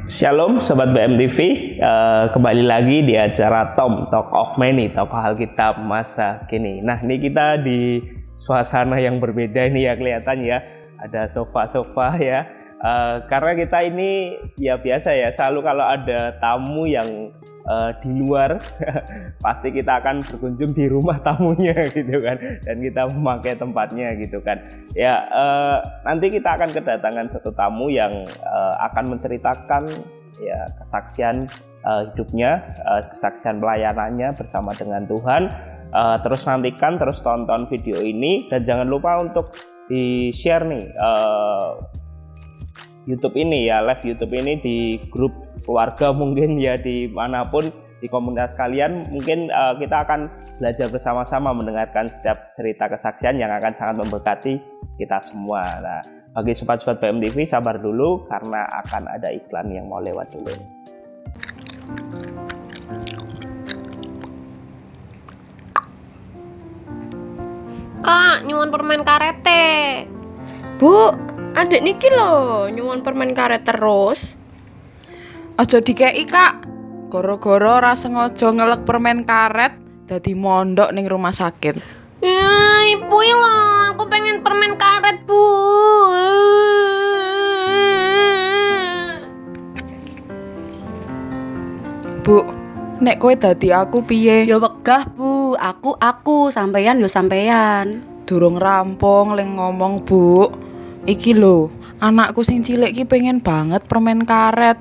Shalom Sobat BMTV, kembali lagi di acara Tom Talk of Many, tokoh Alkitab masa kini. Nah, ini kita di suasana yang berbeda ini ya, kelihatan ya, ada sofa-sofa ya. Karena kita ini ya biasa ya, selalu kalau ada tamu yang di luar pasti kita akan berkunjung di rumah tamunya gitu kan, dan kita memakai tempatnya gitu kan ya. Nanti kita akan kedatangan satu tamu yang akan menceritakan ya kesaksian hidupnya, kesaksian pelayanannya bersama dengan Tuhan. Terus nantikan, terus tonton video ini, dan jangan lupa untuk di-share nih YouTube ini ya, live YouTube ini di grup keluarga mungkin ya, dimanapun di komunitas kalian. Mungkin kita akan belajar bersama-sama mendengarkan setiap cerita kesaksian yang akan sangat memberkati kita semua. Nah, bagi sobat-sobat BMTV sabar dulu karena akan ada iklan yang mau lewat dulu. Kak, nyuwun permen karete. Bu, adek niki lho nyuwun permen karet terus. Aja dikei, Kak. Goro-goro ora sengaja ngelek permen karet dadi mondok ning rumah sakit. Ya, ibu lho, aku pengen permen karet, Bu. Bu, nek kowe dadi aku piye? Ya wegah, Bu. Aku sampeyan yo sampeyan. Durung rampung ling ngomong, Bu. Iki lho, anakku sing cilik ki pengen banget permen karet.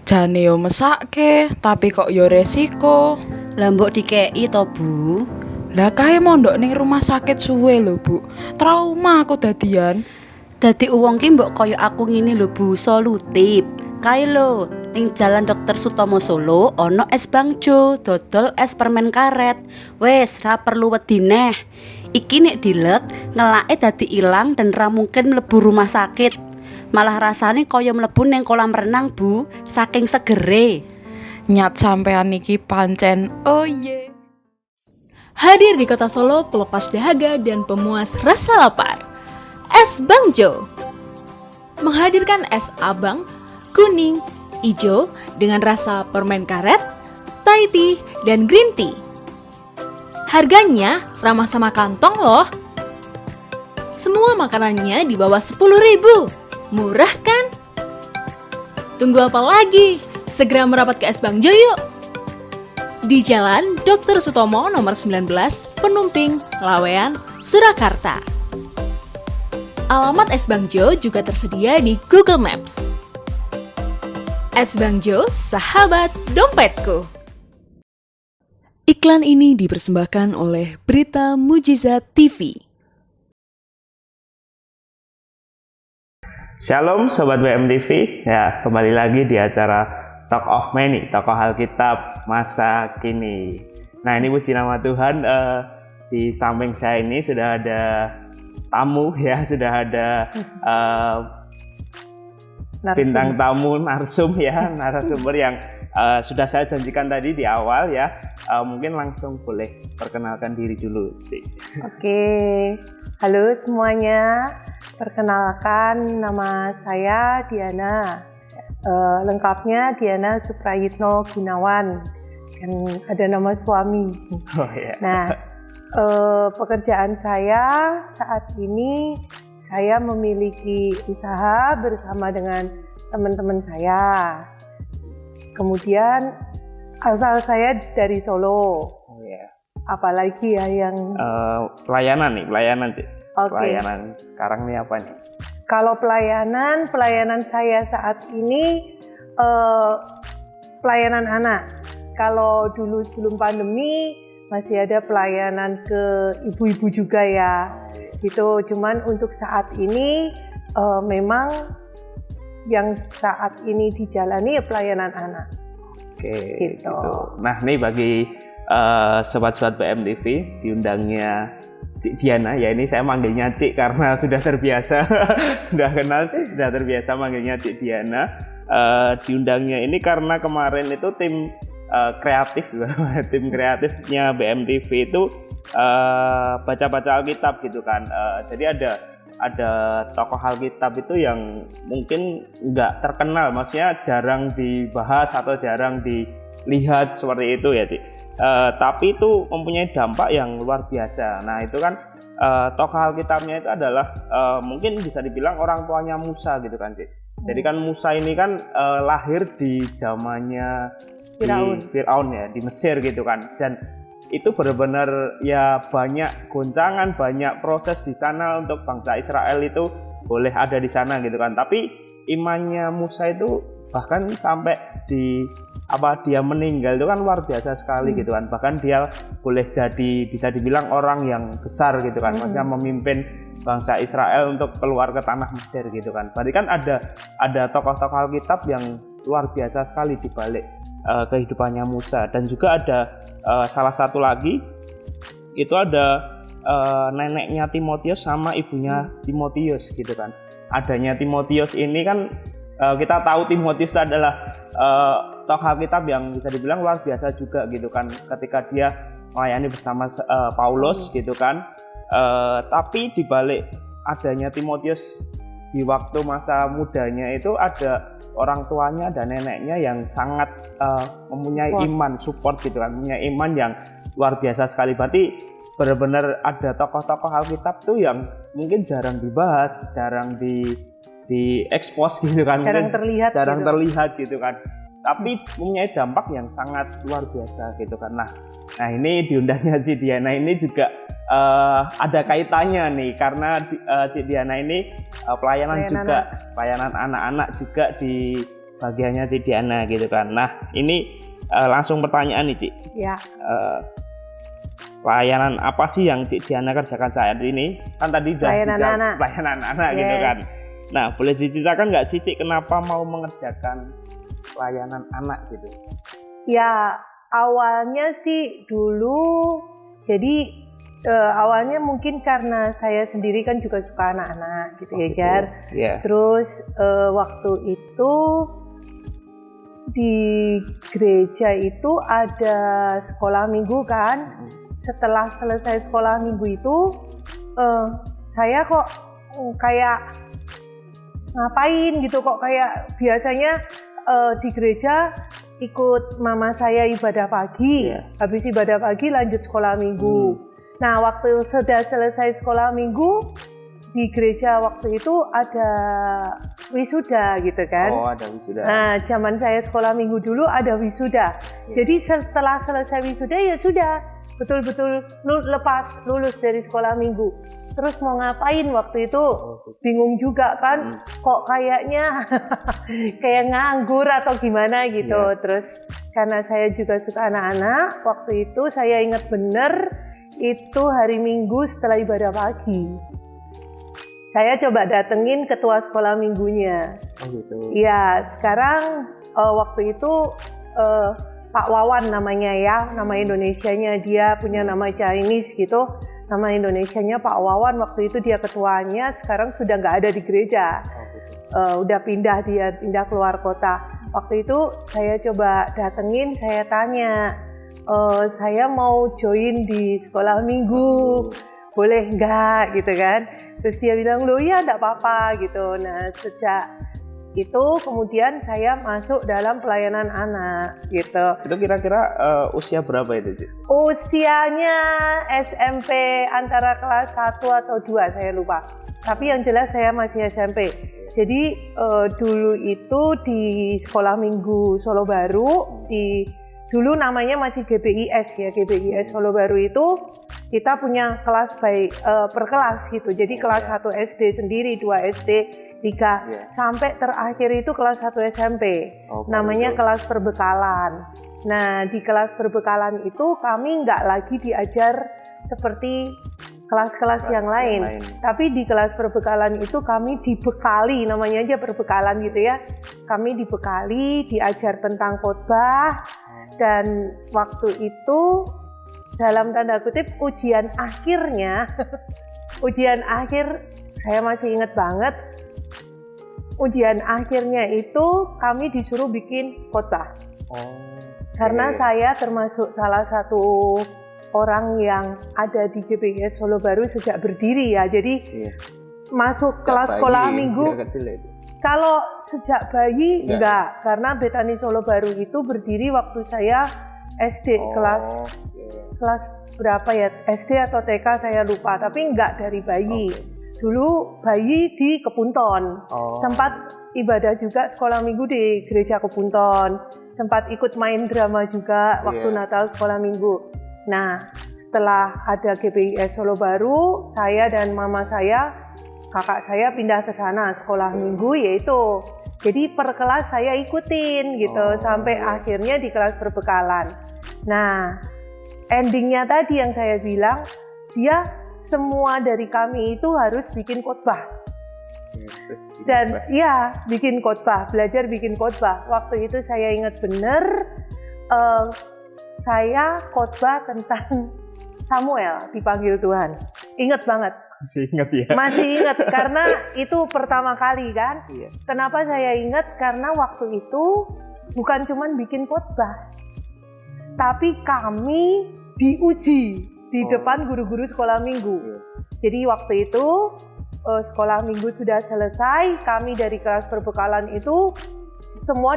Jane yo mesake, tapi kok yo resiko. Lah mbok dikei to, Bu. Lah kae mondok ning rumah sakit suwe lho, Bu. Trauma aku dadian. Dadi wong ki mbok koyo aku ngene lho, Bu, solutif. Kae lho, ning Jalan Dr. Sutomo Solo ono es Bang Jo, dodol es permen karet. Wes, ra perlu wedi neh. Iki nek dilek, ngelake dadi ilang dan ra mungkin mlebu rumah sakit. Malah rasane kaya mlebu ning kolam renang, Bu, saking segere. Nyat sampean iki pancen oh ye. Hadir di kota Solo, pelepas dahaga dan pemuas rasa lapar. Es Bang Jo menghadirkan es abang, kuning, ijo dengan rasa permen karet, Thai tea, dan green tea. Harganya ramah sama kantong loh. Semua makanannya di bawah 10.000. Murah kan? Tunggu apa lagi? Segera merapat ke Es Bang Jo yuk. Di Jalan Dr. Sutomo nomor 19, Penumping, Lawean, Surakarta. Alamat Es Bang Jo juga tersedia di Google Maps. Es Bang Jo, sahabat dompetku. Iklan ini dipersembahkan oleh Berita Mujizat TV. Shalom Sobat BMTV, ya kembali lagi di acara Talk of Many, tokoh Alkitab masa kini. Nah, ini puji nama Tuhan, di samping saya ini sudah ada tamu ya, sudah ada bintang tamu narsum ya, narasumber yang sudah saya janjikan tadi di awal ya. Mungkin langsung boleh perkenalkan diri dulu, Cik. Oke, halo semuanya. Perkenalkan, nama saya Diana. Lengkapnya Diana Suprayitno Gunawan. Dan ada nama suami. Oh, yeah. Nah, pekerjaan saya saat ini, saya memiliki usaha bersama dengan teman-teman saya. Kemudian asal saya dari Solo. Oh, yeah. Apalagi ya yang pelayanan Cik. Okay. Pelayanan sekarang nih apa nih? Kalau pelayanan saya saat ini pelayanan anak. Kalau dulu sebelum pandemi masih ada pelayanan ke ibu-ibu juga ya. Gitu. Cuman untuk saat ini memang yang saat ini dijalani ya pelayanan anak. Oke, gitu. Nah, nih bagi sobat-sobat BMTV, diundangnya Cik Diana, ya ini saya manggilnya Cik karena sudah terbiasa, sudah kenal, sudah terbiasa manggilnya Cik Diana. Diundangnya ini karena kemarin itu tim kreatif, tim kreatifnya BMTV itu baca-baca Alkitab gitu kan. Jadi ada ada tokoh Alkitab itu yang mungkin nggak terkenal, maksudnya jarang dibahas atau jarang dilihat seperti itu ya Cik. Tapi itu mempunyai dampak yang luar biasa. Nah itu kan tokoh Alkitabnya itu adalah mungkin bisa dibilang orang tuanya Musa gitu kan Cik. Jadi kan Musa ini kan lahir di zamannya Firaun ya, di Mesir gitu kan. Dan itu benar-benar ya banyak goncangan, banyak proses di sana untuk bangsa Israel itu boleh ada di sana gitu kan. Tapi imannya Musa itu bahkan sampai dia meninggal itu kan luar biasa sekali gitu kan. Bahkan dia boleh jadi bisa dibilang orang yang besar gitu kan. Maksudnya memimpin bangsa Israel untuk keluar ke tanah Mesir gitu kan. Berarti kan ada tokoh-tokoh Alkitab yang luar biasa sekali di balik kehidupannya Musa. Dan juga ada salah satu lagi itu ada neneknya Timotius sama ibunya Timotius gitu kan. Adanya Timotius ini kan kita tahu Timotius itu adalah tokoh Alkitab yang bisa dibilang luar biasa juga gitu kan, ketika dia melayani bersama Paulus gitu kan. Tapi di balik adanya Timotius di waktu masa mudanya itu ada orang tuanya dan neneknya yang sangat mempunyai iman, support gitu kan, mempunyai iman yang luar biasa sekali. Berarti benar-benar ada tokoh-tokoh Alkitab tuh yang mungkin jarang dibahas, jarang diekspos gitu kan, jarang terlihat gitu kan, tapi mempunyai dampak yang sangat luar biasa gitu kan. Nah ini diundangnya Cik Diana ini juga ada kaitannya nih, karena Cik Diana ini pelayanan anak-anak juga di bagiannya Cik Diana gitu kan. Nah ini langsung pertanyaan nih Cik. Ya. Pelayanan apa sih yang Cik Diana kerjakan saat ini? Kan tadi udah pelayanan anak yes. gitu kan. Nah boleh diceritakan nggak sih Cik kenapa mau mengerjakan pelayanan anak gitu? Ya awalnya sih dulu jadi awalnya mungkin karena saya sendiri kan juga suka anak-anak gitu ya Jar. Yeah. Terus waktu itu di gereja itu ada sekolah minggu kan. Setelah selesai sekolah minggu itu saya kok kayak ngapain gitu, kok kayak biasanya di gereja ikut mama saya ibadah pagi, habis ibadah pagi lanjut sekolah minggu. Nah waktu sudah selesai sekolah minggu di gereja waktu itu ada wisuda gitu kan. Oh ada wisuda. Nah zaman saya sekolah minggu dulu ada wisuda. Jadi setelah selesai wisuda ya sudah betul-betul lulus dari sekolah minggu. Terus mau ngapain waktu itu bingung juga kan, kok kayaknya kayak nganggur atau gimana gitu. Terus karena saya juga suka anak-anak, waktu itu saya ingat bener itu hari Minggu setelah ibadah pagi. Saya coba datengin ketua sekolah minggunya. Oh gitu. Iya, sekarang waktu itu Pak Wawan namanya ya, nama Indonesianya, dia punya nama Chinese gitu. Nama Indonesianya Pak Wawan, waktu itu dia ketuanya, sekarang sudah nggak ada di gereja. Udah pindah keluar kota. Waktu itu saya coba datengin, saya tanya, saya mau join di sekolah minggu, boleh nggak gitu kan? Terus dia bilang, loh ya nggak apa-apa gitu. Nah sejak itu kemudian saya masuk dalam pelayanan anak gitu. Itu kira-kira usia berapa itu Cik? Usianya SMP antara kelas 1 atau 2 saya lupa. Tapi yang jelas saya masih SMP. Jadi dulu itu di sekolah minggu Solo Baru, dulu namanya masih GBIS ya, GBIS Solo Baru itu kita punya kelas per kelas gitu. Jadi kelas 1 SD sendiri, 2 SD, 3 sampai terakhir itu kelas 1 SMP. Namanya kelas perbekalan. Nah, di kelas perbekalan itu kami nggak lagi diajar seperti kelas-kelas yang lain. Tapi di kelas perbekalan itu kami dibekali, namanya aja perbekalan gitu ya. Kami dibekali, diajar tentang khotbah, dan waktu itu dalam tanda kutip ujian akhirnya, ujian akhir saya masih ingat banget. Ujian akhirnya itu kami disuruh bikin khotbah. Karena saya termasuk salah satu orang yang ada di GBIS Solo Baru sejak berdiri ya. Jadi masuk Sejak kelas bayi, sekolah minggu. sejak kecil itu. Kalau sejak bayi Enggak. enggak, karena Betani Solo Baru itu berdiri waktu saya SD kelas berapa ya? SD atau TK saya lupa, tapi enggak dari bayi. Dulu bayi di Kepunton. Sempat ibadah juga sekolah minggu di gereja Kepunton. Sempat ikut main drama juga waktu Natal sekolah minggu. Nah, setelah ada GBIS Solo Baru, saya dan mama saya, kakak saya pindah ke sana sekolah minggu, yaitu jadi per kelas saya ikutin gitu sampai akhirnya di kelas perbekalan. Nah, endingnya tadi yang saya bilang, dia semua dari kami itu harus bikin khotbah. Dan ya bikin khotbah, belajar bikin khotbah. Waktu itu saya ingat bener, saya khotbah tentang Samuel dipanggil Tuhan. Ingat banget. Masih ingat ya? Masih ingat karena itu pertama kali kan. Iya. Kenapa saya ingat? Karena waktu itu bukan cuman bikin khotbah, tapi kami diuji di depan guru-guru sekolah minggu. Jadi waktu itu sekolah minggu sudah selesai, kami dari kelas perbekalan itu semua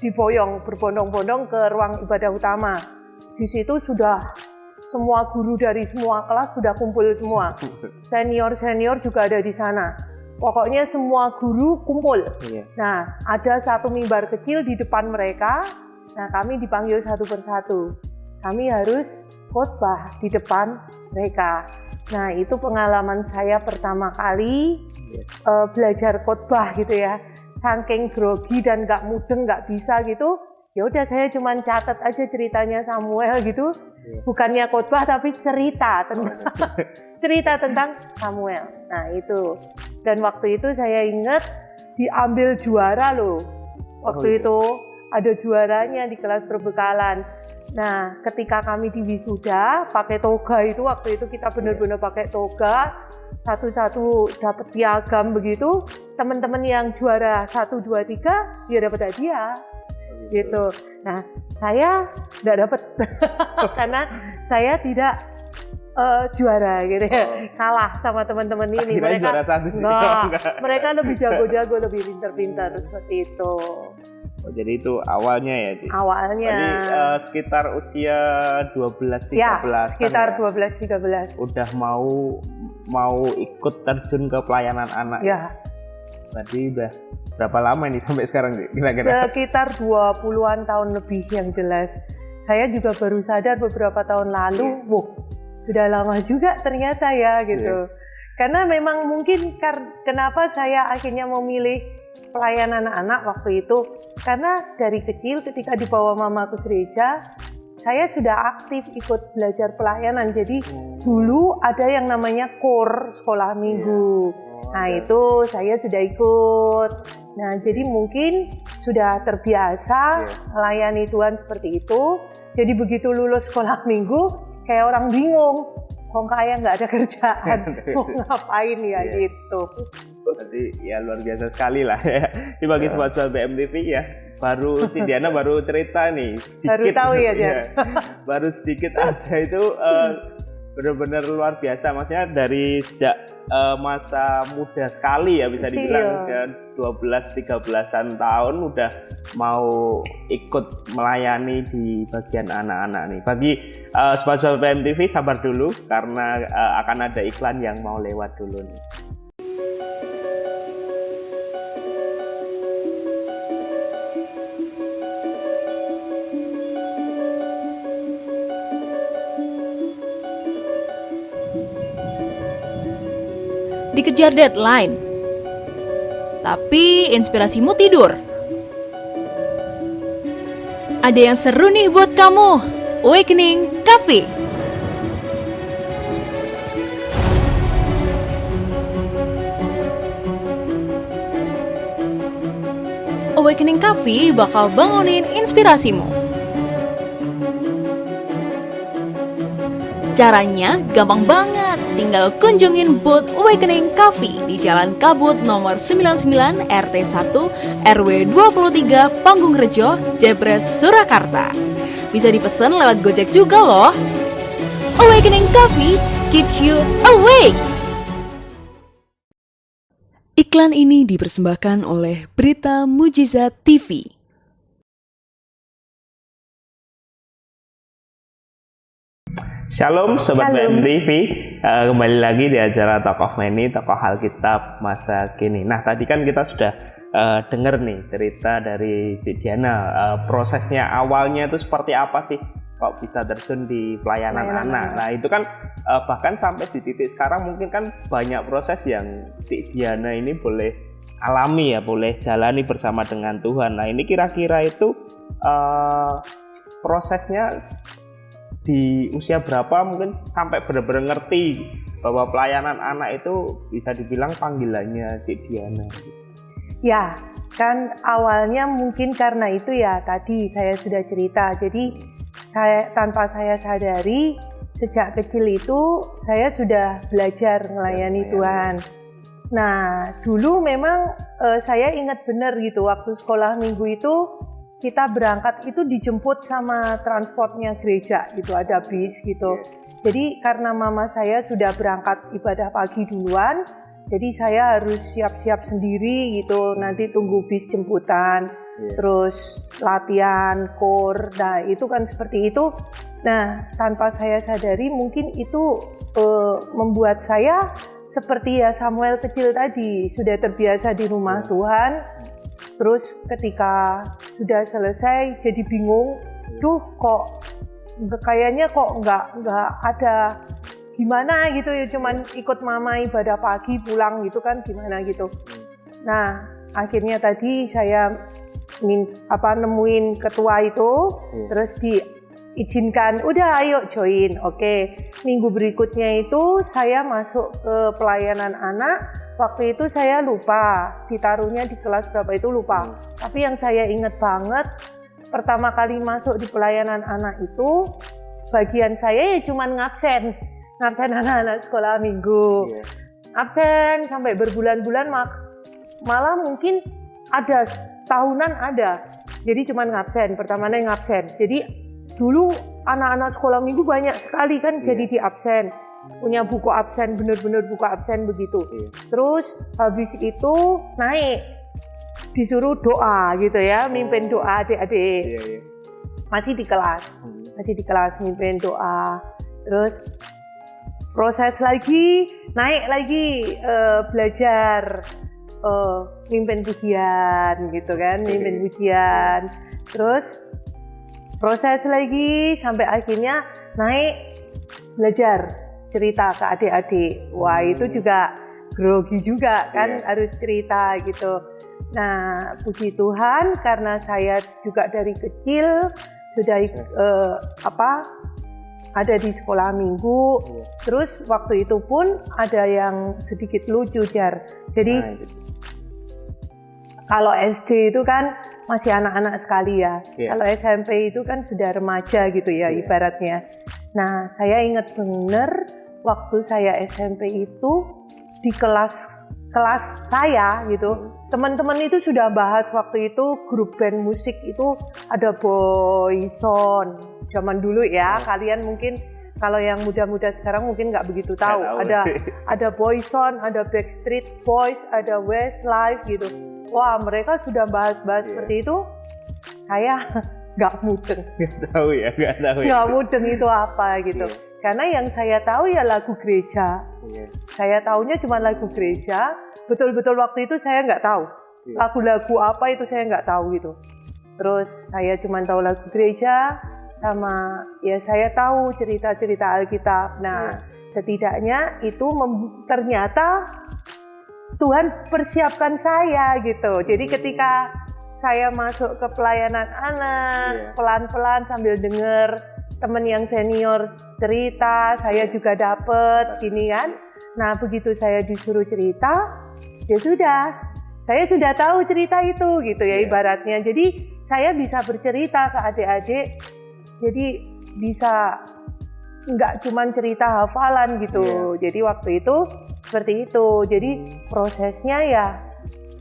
diboyong berbondong-bondong ke ruang ibadah utama. Di situ sudah semua guru dari semua kelas sudah kumpul semua. Senior-senior juga ada di sana. Pokoknya semua guru kumpul. Nah, ada satu mimbar kecil di depan mereka. Nah, kami dipanggil satu persatu. Kami harus khotbah di depan mereka. Nah, itu pengalaman saya pertama kali belajar khotbah gitu ya. Saking grogi dan nggak mudeng, nggak bisa gitu. Ya udah saya cuma catat aja ceritanya Samuel gitu. Bukannya khotbah tapi cerita tentang Samuel. Nah, itu. Dan waktu itu saya ingat diambil juara loh. Waktu itu ada juaranya di kelas perbekalan. Nah, ketika kami di wisuda pakai toga itu, waktu itu kita benar-benar pakai toga, satu-satu dapat piagam begitu. Teman-teman yang juara 1, 2, 3 dia dapat hadiah gitu. Nah, saya nggak dapat karena saya tidak juara gitu ya. Kalah sama teman-teman ini. Akhirnya Mereka juara satu sih. mereka lebih jago-jago, lebih pintar-pintar seperti itu. Jadi itu awalnya ya, Ci? Awalnya. Jadi sekitar usia 12-13. Ya, sekitar 12-13. Udah mau ikut terjun ke pelayanan anak. Ya. Tadi udah berapa lama ini sampai sekarang, Ci? Kira-kira? Sekitar 20-an tahun lebih yang jelas. Saya juga baru sadar beberapa tahun lalu, sudah lama juga ternyata ya gitu. Karena memang mungkin kenapa saya akhirnya memilih pelayanan anak-anak waktu itu, karena dari kecil ketika dibawa mama ke gereja, saya sudah aktif ikut belajar pelayanan. Jadi dulu ada yang namanya KOR sekolah minggu. Nah, itu saya sudah ikut. Nah, jadi mungkin sudah terbiasa melayani Tuhan seperti itu. Jadi begitu lulus sekolah minggu, kayak orang bingung, kok kayak nggak ada kerjaan, mau ngapain ya gitu. Jadi ya luar biasa sekali lah ya. Ini bagi sobat-sobat BMTV ya, baru Cindiana baru cerita nih sedikit. Baru tahu ya, Jan. Baru sedikit aja itu benar-benar luar biasa. Maksudnya dari sejak masa muda sekali ya bisa dibilang, sekitar 12-13an tahun udah mau ikut melayani di bagian anak-anak nih. Bagi sobat-sobat BMTV sabar dulu karena akan ada iklan yang mau lewat dulu nih. Dikejar deadline, tapi inspirasimu tidur. Ada yang seru nih buat kamu, Awakening Cafe. Awakening Cafe bakal bangunin inspirasimu. Caranya gampang banget, tinggal kunjungin booth Awakening Cafe di Jalan Kabut nomor 99 RT 1 RW 23 Panggung Rejo, Jebres, Surakarta. Bisa dipesan lewat Gojek juga loh. Awakening Cafe keeps you awake. Iklan ini dipersembahkan oleh Berita Mujizat TV. Shalom Sobat Shalom. BMTV, kembali lagi di acara Talk of Many, tokoh Alkitab masa kini. Nah tadi kan kita sudah dengar nih cerita dari Cik Diana, prosesnya awalnya itu seperti apa sih kok bisa terjun di pelayanan anak. Nah itu kan bahkan sampai di titik sekarang mungkin kan banyak proses yang Cik Diana ini boleh alami ya, boleh jalani bersama dengan Tuhan. Nah ini kira-kira itu prosesnya di usia berapa mungkin sampai benar-benar ngerti bahwa pelayanan anak itu bisa dibilang panggilannya Cik Diana? Ya, kan awalnya mungkin karena itu ya tadi saya sudah cerita. Jadi tanpa saya sadari sejak kecil itu saya sudah belajar melayani Tuhan. Nah, dulu memang saya ingat benar gitu waktu sekolah minggu itu kita berangkat itu dijemput sama transportnya gereja gitu, ada bis gitu. Jadi karena mama saya sudah berangkat ibadah pagi duluan, jadi saya harus siap-siap sendiri gitu, nanti tunggu bis jemputan, terus latihan, kor, nah itu kan seperti itu. Nah tanpa saya sadari mungkin itu membuat saya seperti ya Samuel kecil tadi, sudah terbiasa di rumah Tuhan. Terus ketika sudah selesai jadi bingung, kok kayaknya kok nggak ada gimana gitu ya, cuman ikut mama ibadah pagi pulang gitu kan gimana gitu. Nah akhirnya tadi saya nemuin ketua itu, terus diizinkan udah ayo join. Oke, minggu berikutnya itu saya masuk ke pelayanan anak. Waktu itu saya lupa, ditaruhnya di kelas berapa itu lupa. Tapi yang saya ingat banget, pertama kali masuk di pelayanan anak itu, bagian saya ya cuma ngabsen anak-anak sekolah minggu. Absen sampai berbulan-bulan, malah mungkin ada tahunan ada. Jadi cuma ngabsen, pertamanya ngabsen. Jadi dulu anak-anak sekolah minggu banyak sekali kan jadi di absen. Punya buku absen, bener-bener buku absen begitu. Terus habis itu naik, disuruh doa gitu ya, mimpin doa adik-adik. Masih di kelas mimpin doa. Terus proses lagi, naik lagi belajar mimpin pujian gitu kan, mimpin pujian. Terus proses lagi sampai akhirnya naik belajar cerita ke adik-adik. Wah itu juga grogi juga kan, harus cerita gitu. Nah puji Tuhan karena saya juga dari kecil sudah ada di sekolah minggu. Terus waktu itu pun ada yang sedikit lucu Jar. Jadi kalau SD itu kan masih anak-anak sekali ya. Kalau SMP itu kan sudah remaja gitu ya ibaratnya. Nah saya ingat benar waktu saya SMP itu di kelas saya gitu, teman-teman itu sudah bahas waktu itu grup band musik itu ada Boyzone zaman dulu ya. Kalian mungkin kalau yang muda-muda sekarang mungkin nggak begitu tahu. Ada Boyzone, ada Backstreet Boys, ada Westlife gitu. Wah mereka sudah bahas-bahas seperti itu. Saya nggak mudeng. Nggak mudeng itu apa gitu. Karena yang saya tahu ya lagu gereja. Saya tahunya cuma lagu gereja. Betul-betul waktu itu saya nggak tahu. Lagu-lagu apa itu saya nggak tahu gitu. Terus saya cuma tahu lagu gereja sama ya saya tahu cerita-cerita Alkitab. Nah setidaknya itu ternyata Tuhan persiapkan saya gitu. Jadi ketika saya masuk ke pelayanan anak, pelan-pelan sambil dengar teman yang senior cerita, saya juga dapet gini kan. Nah begitu saya disuruh cerita, ya sudah, saya sudah tahu cerita itu gitu ya ibaratnya. Jadi saya bisa bercerita ke adik-adik, jadi bisa nggak cuman cerita hafalan gitu. Jadi waktu itu seperti itu. Jadi prosesnya ya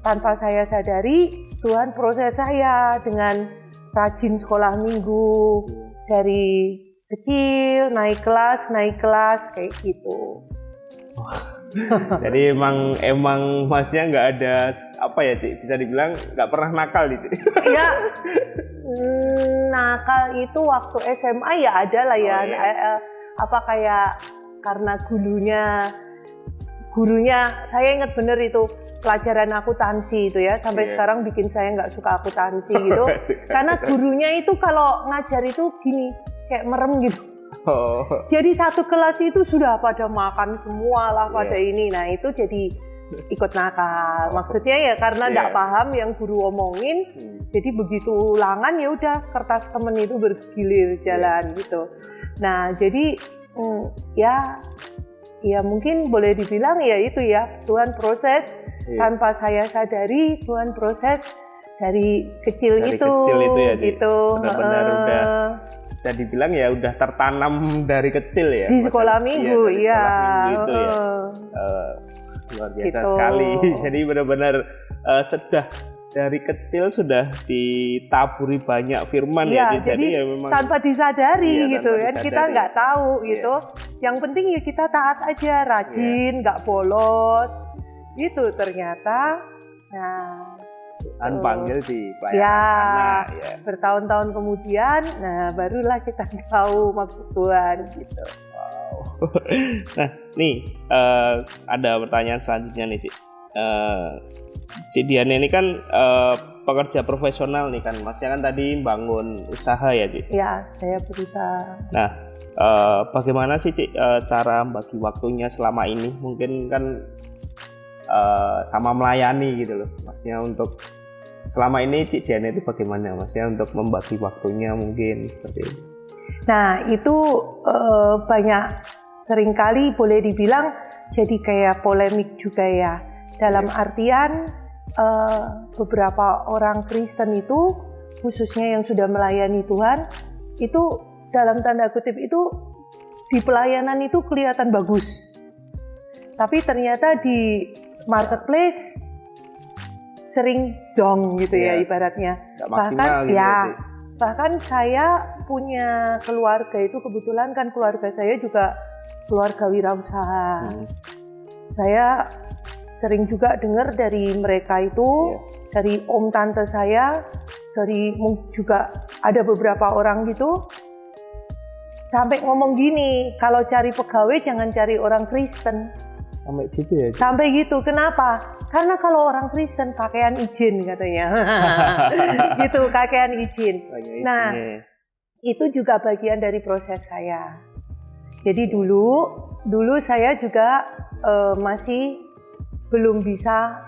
tanpa saya sadari, Tuhan proses saya dengan rajin sekolah minggu. Dari kecil naik kelas kayak gitu. Jadi emang masnya nggak ada apa ya Cik, bisa dibilang nggak pernah nakal nih Cik. Ya, nakal itu waktu SMA ya ada lah ya. Oh, iya. Apa kayak karena gurunya saya ingat bener itu pelajaran akuntansi itu ya, sampai Iya. sekarang bikin saya nggak suka akuntansi gitu. Nggak suka. Karena gurunya itu kalau ngajar itu gini, kayak merem gitu. Oh, Jadi satu kelas itu sudah pada makan semua lah pada Iya. ini. Nah itu jadi ikut nakal. Maksudnya ya karena Iya. nggak paham yang guru omongin. Jadi begitu ulangan ya udah kertas temen itu bergilir jalan gitu. Nah jadi ya mungkin boleh dibilang ya itu ya Tuhan proses tanpa saya sadari, Tuhan proses dari kecil Dari itu kecil itu ya, Ci. gitu. Benar-benar udah bisa dibilang ya udah tertanam dari kecil ya. Di Masa- sekolah minggu, dari iya. sekolah minggu itu ya. Luar biasa Gitu. sekali. Jadi benar-benar sudah dari kecil sudah ditaburi banyak firman Iya, ya. Jadi ya memang tanpa disadari Iya, gitu tanpa kan, disadari. kita nggak tahu Iya. gitu. Yang penting ya kita taat aja, rajin, nggak bolos, gitu ternyata. Nah, Tuhan panggil di pelayanan Ya. anak ya. bertahun-tahun kemudian, nah barulah kita tahu maksud Tuhan gitu. Nah, nih ada pertanyaan selanjutnya nih, Cik. Cik Dian ini kan pekerja profesional nih kan, Masnya kan tadi bangun usaha ya, Cik. Ya, saya berusaha. Nah, bagaimana sih, Cik, cara bagi waktunya selama ini? Mungkin kan sama melayani gitu loh, Masnya untuk selama ini Cik Dian itu bagaimana, Masnya untuk membagi waktunya mungkin seperti itu? Nah, itu banyak seringkali boleh dibilang jadi kayak polemik juga ya. Dalam artian beberapa orang Kristen itu, khususnya yang sudah melayani Tuhan, itu dalam tanda kutip itu di pelayanan itu kelihatan bagus. Tapi ternyata di marketplace sering zong gitu ya Iya. ibaratnya. Nggak maksimal gitu ya, Cik. Bahkan saya punya keluarga itu, kebetulan kan keluarga saya juga keluarga wirausaha. Saya sering juga dengar dari mereka itu, dari om tante saya, dari juga ada beberapa orang gitu, sampai ngomong gini, kalau cari pegawai jangan cari orang Kristen. Sampai gitu ya, Cik? Sampai gitu, kenapa? Karena kalau orang Kristen pakaian izin katanya. Gitu, pakaian izin. Banyak Nah, izinnya. itu juga bagian dari proses saya. Jadi dulu saya juga masih belum bisa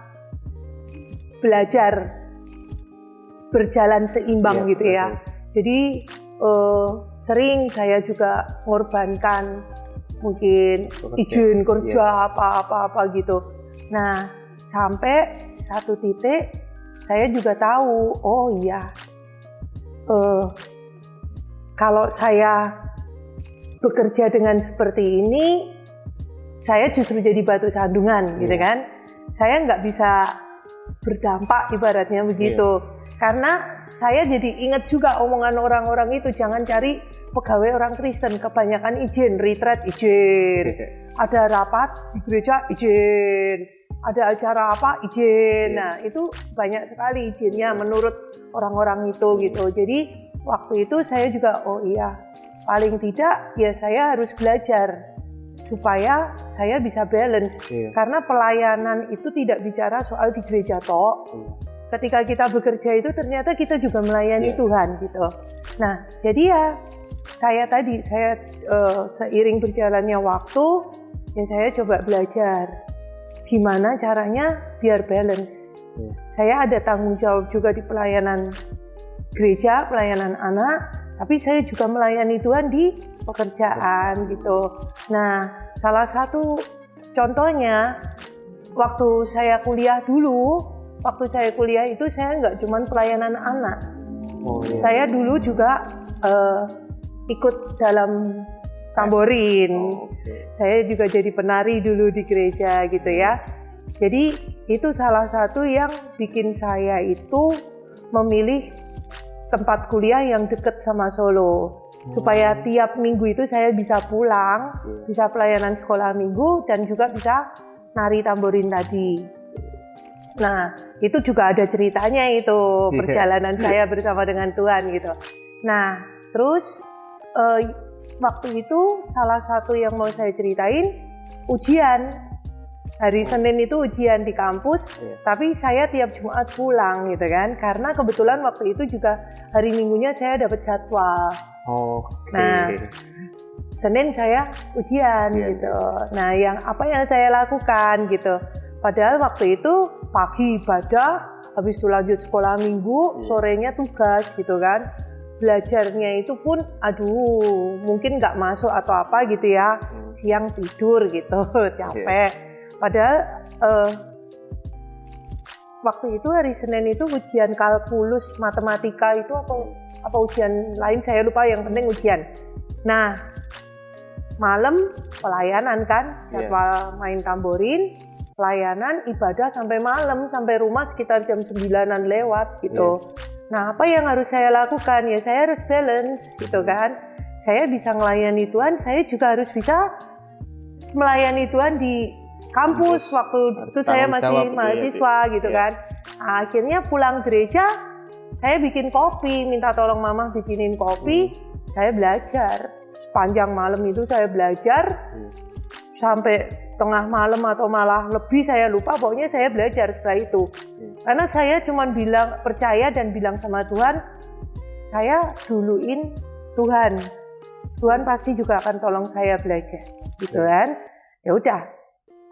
belajar berjalan seimbang Iya, gitu ya. Jadi sering saya juga mengorbankan mungkin izin kerja apa-apa gitu. Nah, sampai satu titik saya juga tahu, oh iya, kalau saya bekerja dengan seperti ini, saya justru jadi batu sandungan gitu kan. Saya nggak bisa berdampak ibaratnya begitu. Karena saya jadi ingat juga omongan orang-orang itu, jangan cari pegawai orang Kristen, kebanyakan izin, retreat izin, ada rapat di gereja izin, ada acara apa izin. Nah itu banyak sekali izinnya menurut orang-orang itu gitu. Jadi waktu itu saya juga, oh iya, paling tidak ya saya harus belajar supaya saya bisa balance. Karena pelayanan itu tidak bicara soal di gereja toh. Ketika kita bekerja itu ternyata kita juga melayani Tuhan gitu. Nah, jadi ya saya seiring berjalannya waktu ya saya coba belajar gimana caranya biar balance. Saya ada tanggung jawab juga di pelayanan gereja, pelayanan anak, tapi saya juga melayani Tuhan di pekerjaan gitu. Nah, salah satu contohnya waktu saya kuliah dulu, itu saya nggak cuma pelayanan anak. Saya dulu juga ikut dalam tamborin. Saya juga jadi penari dulu di gereja gitu ya. Jadi itu salah satu yang bikin saya itu memilih tempat kuliah yang dekat sama Solo. Supaya tiap minggu itu saya bisa pulang, bisa pelayanan sekolah minggu dan juga bisa nari tamborin tadi. Nah, itu juga ada ceritanya itu perjalanan saya bersama dengan Tuhan gitu. Nah, terus waktu itu salah satu yang mau saya ceritain ujian. Hari Senin itu ujian di kampus, tapi saya tiap Jumat pulang gitu kan. Karena kebetulan waktu itu juga hari Minggunya saya dapat jadwal. Nah, Senin saya ujian gitu. Nah, apa yang saya lakukan gitu. Padahal waktu itu pagi ibadah, habis itu lanjut sekolah minggu, sorenya tugas gitu kan. Belajarnya itu pun mungkin nggak masuk atau apa gitu ya. Siang tidur gitu, capek. Padahal waktu itu hari Senin itu ujian kalkulus matematika itu apa ujian lain saya lupa, yang penting ujian. Nah, malam pelayanan kan, jadwal main tamborin, pelayanan ibadah sampai malam, sampai rumah sekitar jam 9-an lewat gitu. Nah, apa yang harus saya lakukan? Ya saya harus balance gitu kan. Saya bisa melayani Tuhan, saya juga harus bisa melayani Tuhan di kampus. Waktu itu saya masih mahasiswa gitu kan. Nah, akhirnya pulang gereja, saya bikin kopi, minta tolong mama bikinin kopi, saya belajar. Sepanjang malam itu saya belajar, sampai tengah malam atau malah lebih saya lupa, pokoknya saya belajar setelah itu. Karena saya cuma percaya dan bilang sama Tuhan, saya duluin Tuhan. Tuhan pasti juga akan tolong saya belajar, gitu kan. Ya udah,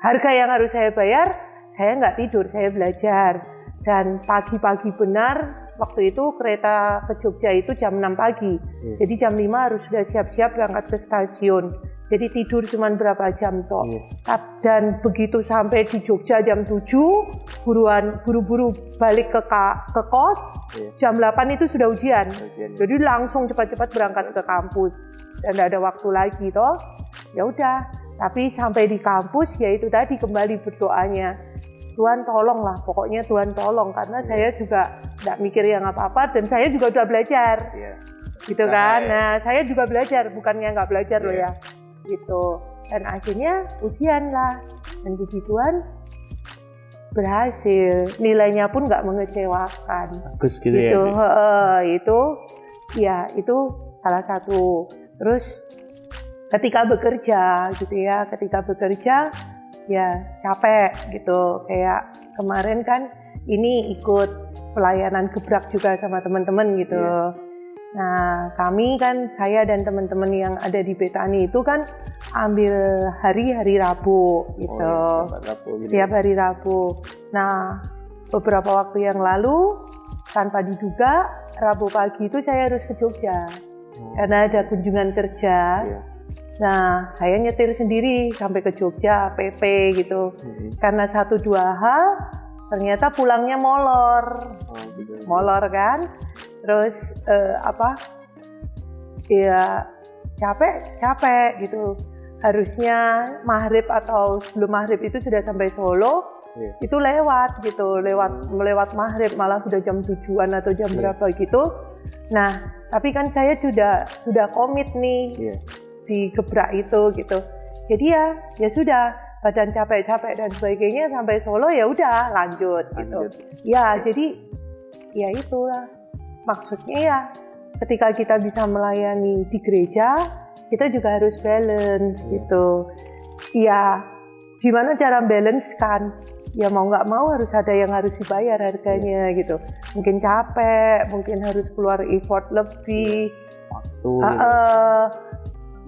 harga yang harus saya bayar, saya nggak tidur, saya belajar. Dan pagi-pagi benar, waktu itu kereta ke Jogja itu jam 6 pagi. Jadi jam 5 harus sudah siap-siap berangkat ke stasiun. Jadi tidur cuma berapa jam toh. Dan begitu sampai di Jogja jam 7, buru-buru balik ke kos, jam 8 itu sudah ujian. Jadi langsung cepat-cepat berangkat ke kampus. Dan tidak ada waktu lagi toh. Ya udah, tapi sampai di kampus ya itu tadi kembali berdoanya. Tuhan tolonglah, pokoknya Tuhan tolong, karena saya juga tidak mikir yang apa-apa dan saya juga udah belajar. Gitu kan. Nah, saya juga belajar, bukannya nggak belajar loh ya. Gitu. Dan akhirnya ujian lah, dan puji Tuhan berhasil, nilainya pun nggak mengecewakan. Bagus gitu ya. Itu salah satu. Terus ketika bekerja gitu ya, ya capek gitu. Kayak kemarin kan ini ikut pelayanan gebrak juga sama teman-teman gitu. Nah, kami kan, saya dan teman-teman yang ada di Betani itu kan ambil hari Rabu gitu. Setiap hari Rabu. Nah, beberapa waktu yang lalu tanpa diduga Rabu pagi itu saya harus ke Jogja karena ada kunjungan kerja. Nah, saya nyetir sendiri sampai ke Jogja, PP gitu. Karena 1-2 hal, ternyata pulangnya molor. Molor kan. Terus ya capek gitu. Harusnya maghrib atau sebelum maghrib itu sudah sampai Solo, itu lewat gitu, melewat maghrib malah sudah jam 7-an atau jam berapa gitu. Nah, tapi kan saya sudah komit nih di gebrak itu gitu. Jadi ya sudah, badan capek dan sebagainya sampai Solo ya udah lanjut gitu. Ya, jadi ya itulah. Maksudnya ya, ketika kita bisa melayani di gereja, kita juga harus balance gitu. Ya, gimana cara balance kan? Ya mau nggak mau harus ada yang harus dibayar harganya gitu. Mungkin capek, mungkin harus keluar effort lebih.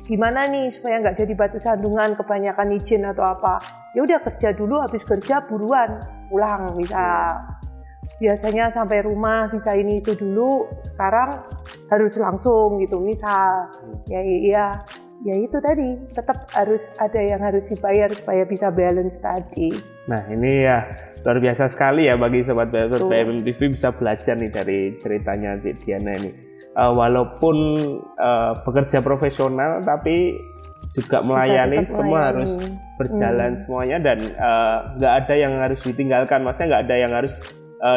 Gimana nih supaya nggak jadi batu sandungan, kebanyakan izin atau apa? Ya udah kerja dulu, habis kerja buruan pulang bisa. Biasanya sampai rumah bisa ini itu dulu, sekarang harus langsung gitu misal. Ya itu tadi, tetap harus ada yang harus dibayar supaya bisa balance tadi. Nah, ini ya luar biasa sekali ya bagi Sobat BMM TV bisa belajar nih dari ceritanya Cik Diana ini. Walaupun bekerja profesional tapi juga melayani, semua harus berjalan semuanya, dan nggak ada yang harus ditinggalkan, maksudnya nggak ada yang harus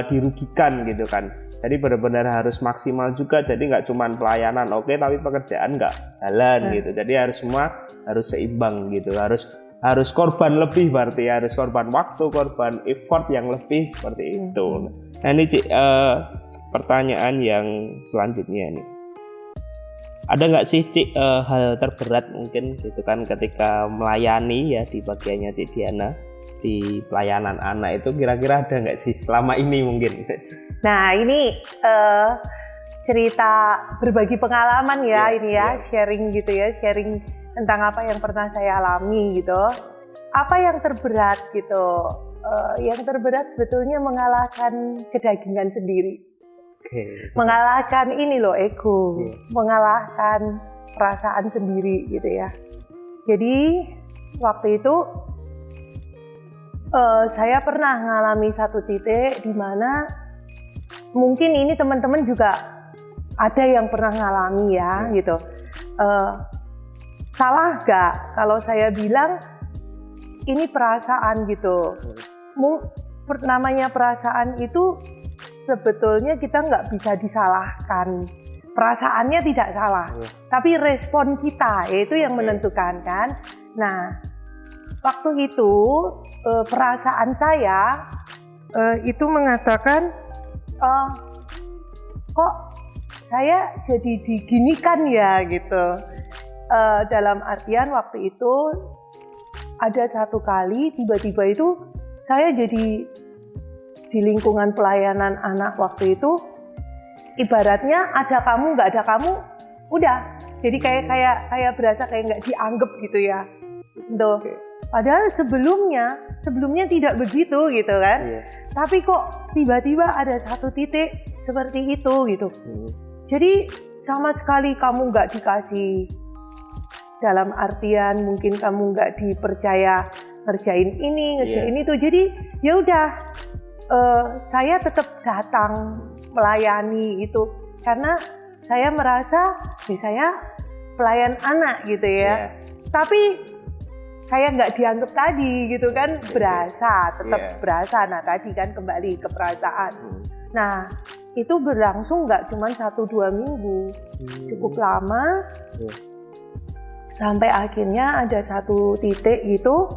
dirugikan gitu kan. Jadi benar-benar harus maksimal juga, jadi nggak cuma pelayanan tapi pekerjaan nggak jalan gitu. Jadi harus semua harus seimbang gitu, harus harus korban lebih, berarti harus korban waktu, korban effort yang lebih seperti itu. Nah ini Cik, pertanyaan yang selanjutnya nih, ada nggak sih Cik hal terberat mungkin gitu kan ketika melayani ya di bagiannya Cik Diana di pelayanan anak itu, kira-kira ada nggak sih selama ini mungkin? Nah ini cerita berbagi pengalaman ya, ini ya, sharing gitu ya, sharing tentang apa yang pernah saya alami gitu. Apa yang terberat gitu? Yang terberat sebetulnya mengalahkan kedagingan sendiri, mengalahkan ini loh ego, mengalahkan perasaan sendiri gitu ya. Jadi waktu itu saya pernah mengalami satu titik di mana mungkin ini teman-teman juga ada yang pernah ngalami ya gitu. Salah gak kalau saya bilang ini perasaan gitu? Namanya perasaan itu sebetulnya kita nggak bisa disalahkan. Perasaannya tidak salah, tapi respon kita yaitu yang menentukan kan. Nah, waktu itu perasaan saya itu mengatakan, kok saya jadi diginikan ya gitu. Dalam artian waktu itu ada satu kali tiba-tiba itu saya jadi di lingkungan pelayanan anak waktu itu, ibaratnya ada kamu nggak ada kamu udah, jadi kayak berasa kayak nggak dianggap gitu ya. Tuh. Padahal sebelumnya tidak begitu gitu kan. Tapi kok tiba-tiba ada satu titik seperti itu gitu. Jadi sama sekali kamu nggak dikasih, dalam artian mungkin kamu nggak dipercaya ngerjain ini, ngerjain itu. Jadi ya udah, saya tetap datang melayani itu karena saya merasa saya pelayan anak gitu ya. Tapi kayak nggak dianggap tadi gitu kan, berasa, tetap berasa. Nah tadi kan kembali ke perasaan. Nah itu berlangsung nggak cuma 1-2 minggu, cukup lama. Sampai akhirnya ada satu titik gitu,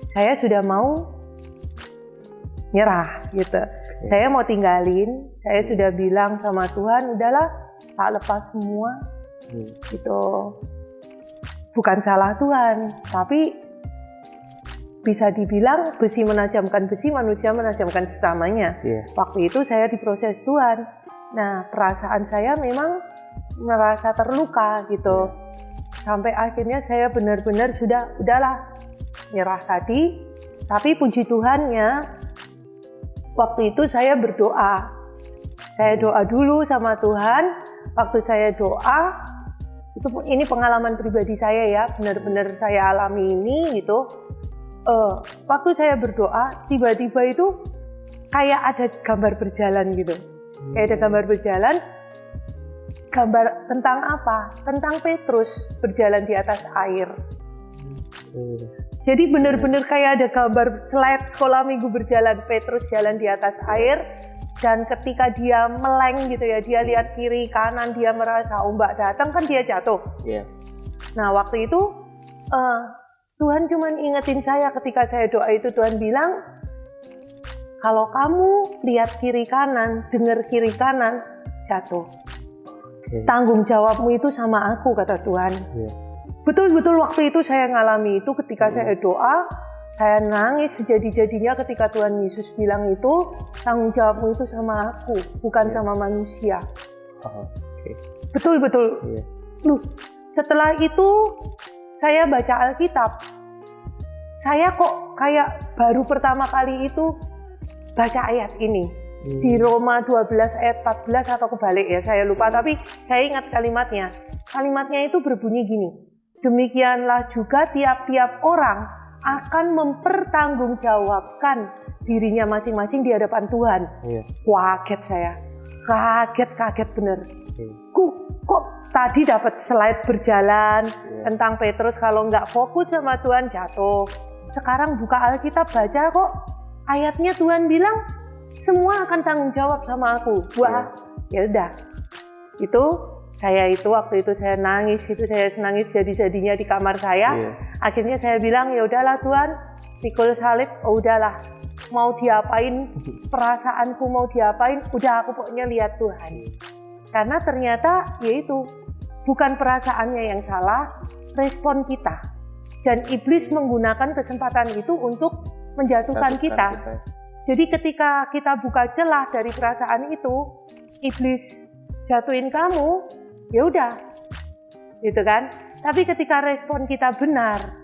saya sudah mau nyerah gitu. Saya mau tinggalin, saya sudah bilang sama Tuhan, udahlah tak lepas semua gitu. Bukan salah Tuhan, tapi bisa dibilang besi menajamkan besi, manusia menajamkan sesamanya. Waktu itu saya diproses Tuhan. Nah perasaan saya memang merasa terluka gitu. Sampai akhirnya saya benar-benar udahlah nyerah tadi. Tapi puji Tuhannya waktu itu saya berdoa. Saya doa dulu sama Tuhan. Waktu saya doa, ini pengalaman pribadi saya ya, benar-benar saya alami ini gitu. Waktu saya berdoa, tiba-tiba itu kayak ada gambar berjalan gitu. Kayak ada gambar berjalan. Gambar tentang apa? Tentang Petrus berjalan di atas air. Jadi benar-benar kayak ada gambar slide sekolah minggu berjalan, Petrus jalan di atas air, dan ketika dia meleng gitu ya, dia lihat kiri kanan, dia merasa ombak datang kan dia jatuh. Nah waktu itu Tuhan cuma ingetin saya ketika saya doa itu, Tuhan bilang, kalau kamu lihat kiri kanan, dengar kiri kanan, jatuh. Tanggung jawabmu itu sama aku, kata Tuhan. Betul-betul waktu itu saya ngalami itu ketika saya doa, saya nangis sejadi-jadinya ketika Tuhan Yesus bilang itu, tanggung jawabmu itu sama aku, bukan sama manusia. Betul-betul. Loh, setelah itu saya baca Alkitab, saya kok kayak baru pertama kali itu baca ayat ini. Di Roma 12 ayat 14 atau kebalik ya, saya lupa, tapi saya ingat kalimatnya. Kalimatnya itu berbunyi gini, demikianlah juga tiap-tiap orang akan mempertanggungjawabkan dirinya masing-masing di hadapan Tuhan. Kaget saya, kaget bener. Kok tadi dapat slide berjalan tentang Petrus, kalau nggak fokus sama Tuhan jatuh. Sekarang buka Alkitab baca kok ayatnya Tuhan bilang semua akan tanggung jawab sama aku. Wah, ya udah. Itu saya itu waktu itu saya nangis jadi-jadinya di kamar saya. Akhirnya saya bilang, ya udahlah Tuhan, pikul salib, oh udahlah, mau diapain perasaanku, mau diapain, udah aku pokoknya lihat Tuhan. Karena ternyata yaitu bukan perasaannya yang salah, respon kita. Dan iblis menggunakan kesempatan itu untuk menjatuhkan kita. Jadi ketika kita buka celah dari perasaan itu, iblis jatuhin kamu, ya udah, gitu kan? Tapi ketika respon kita benar,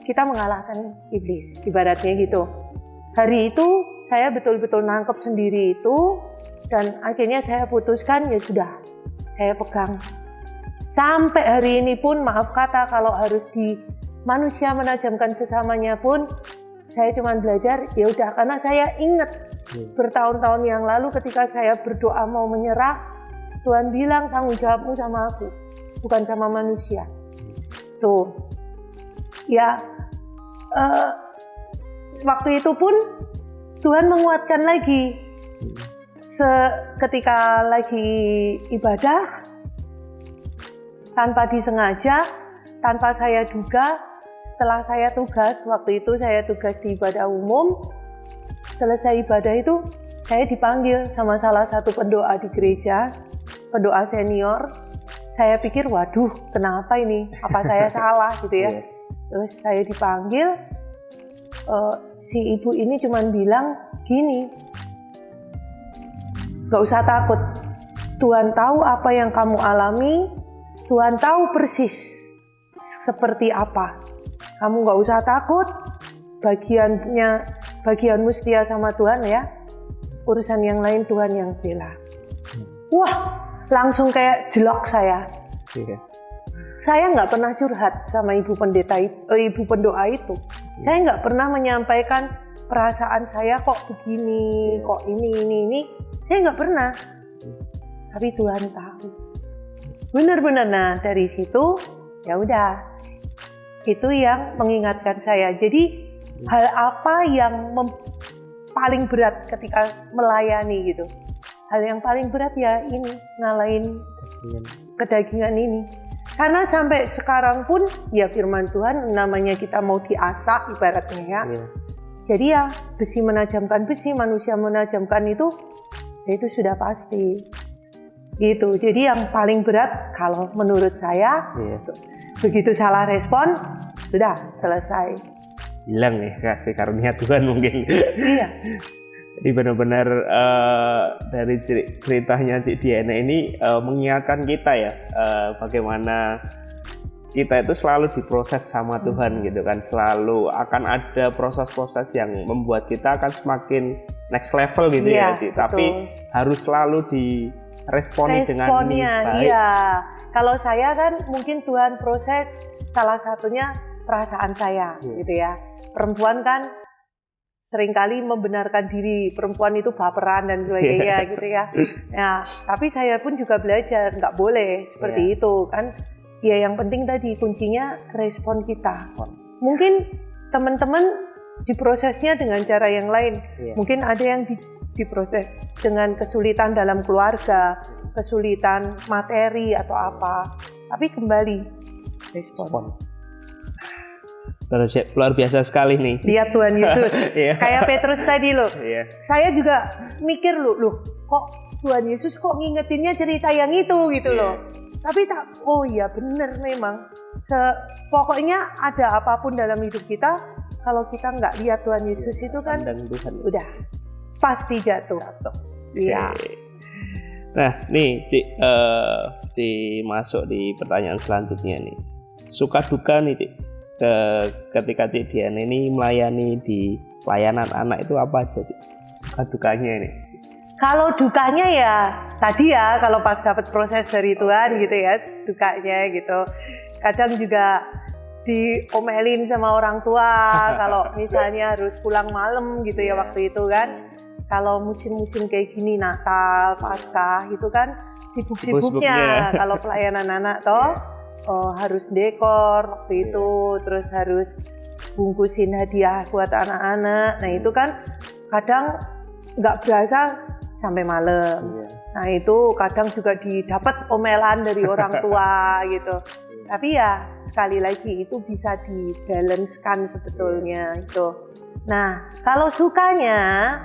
kita mengalahkan iblis, ibaratnya gitu. Hari itu saya betul-betul nangkep sendiri itu, dan akhirnya saya putuskan ya sudah, saya pegang. Sampai hari ini pun, maaf kata, kalau harus di manusia menajamkan sesamanya pun, saya cuma belajar, ya udah, karena saya ingat bertahun-tahun yang lalu ketika saya berdoa mau menyerah, Tuhan bilang tanggung jawabmu sama aku, bukan sama manusia. Tuh, ya, waktu itu pun Tuhan menguatkan lagi. Ketika lagi ibadah, tanpa disengaja, tanpa saya duga, setelah saya tugas, waktu itu saya tugas di ibadah umum, selesai ibadah itu saya dipanggil sama salah satu pendoa di gereja, pendoa senior. Saya pikir, waduh, kenapa ini? Apa saya salah gitu ya? Terus saya dipanggil, si ibu ini cuma bilang gini, gak usah takut, Tuhan tahu apa yang kamu alami, Tuhan tahu persis seperti apa. Kamu gak usah takut, bagianmu setia sama Tuhan ya, urusan yang lain Tuhan yang bela. Wah, langsung kayak jelok saya. Saya nggak pernah curhat sama ibu pendoa itu. Saya nggak pernah menyampaikan perasaan saya kok begini, kok ini. Saya nggak pernah. Tapi Tuhan tahu. Benar-benar. Nah, dari situ ya udah. Itu yang mengingatkan saya. Jadi hal apa yang paling berat ketika melayani gitu? Hal yang paling berat ya ini, ngalahin kedagingan ini. Karena sampai sekarang pun ya firman Tuhan namanya kita mau diasah ibaratnya ya. Jadi ya besi menajamkan besi, manusia menajamkan itu, ya itu sudah pasti. Gitu. Jadi yang paling berat kalau menurut saya, begitu salah respon, sudah selesai. Hilang nih kasih karunia Tuhan mungkin. Iya. Jadi benar-benar dari ceritanya Cik Diana ini mengingatkan kita ya, bagaimana kita itu selalu diproses sama Tuhan gitu kan. Selalu akan ada proses-proses yang membuat kita akan semakin next level gitu ya Cik. Tapi harus selalu diresponi dengan baik. Iya. Kalau saya kan mungkin Tuhan proses salah satunya perasaan saya gitu ya. Perempuan kan seringkali membenarkan diri perempuan itu baperan dan sebagainya gitu ya. Nah, tapi saya pun juga belajar nggak boleh seperti itu kan. Ya yang penting tadi kuncinya respon kita. Mungkin teman-teman diprosesnya dengan cara yang lain. Mungkin ada yang diproses dengan kesulitan dalam keluarga, kesulitan materi atau apa. Tapi kembali respon. Luar biasa sekali nih. Lihat Tuhan Yesus. Kayak Petrus tadi loh. Saya juga mikir loh, kok Tuhan Yesus kok ngingetinnya cerita yang itu gitu loh. Tapi oh iya bener memang. Pokoknya ada apapun dalam hidup kita, kalau kita nggak lihat Tuhan Yesus itu kan udah pasti jatuh. Iya. Nah nih Cik, dimasuk di pertanyaan selanjutnya nih. Suka duka nih Cik, ketika Cik Diana ini melayani di layanan anak itu apa aja sih suka dukanya ini? Kalau dukanya ya tadi ya, kalau pas dapat proses dari Tuhan gitu ya, dukanya gitu. Kadang juga diomelin sama orang tua kalau misalnya harus pulang malam gitu ya waktu itu kan. Kalau musim-musim kayak gini Natal, Paskah itu kan sibuk-sibuknya kalau pelayanan anak toh. Harus dekor waktu itu, terus harus bungkusin hadiah buat anak-anak. Nah itu kan kadang nggak berasa sampai malam. Nah itu kadang juga didapat omelan dari orang tua gitu. Tapi ya sekali lagi itu bisa dibalancekan sebetulnya itu. Nah kalau sukanya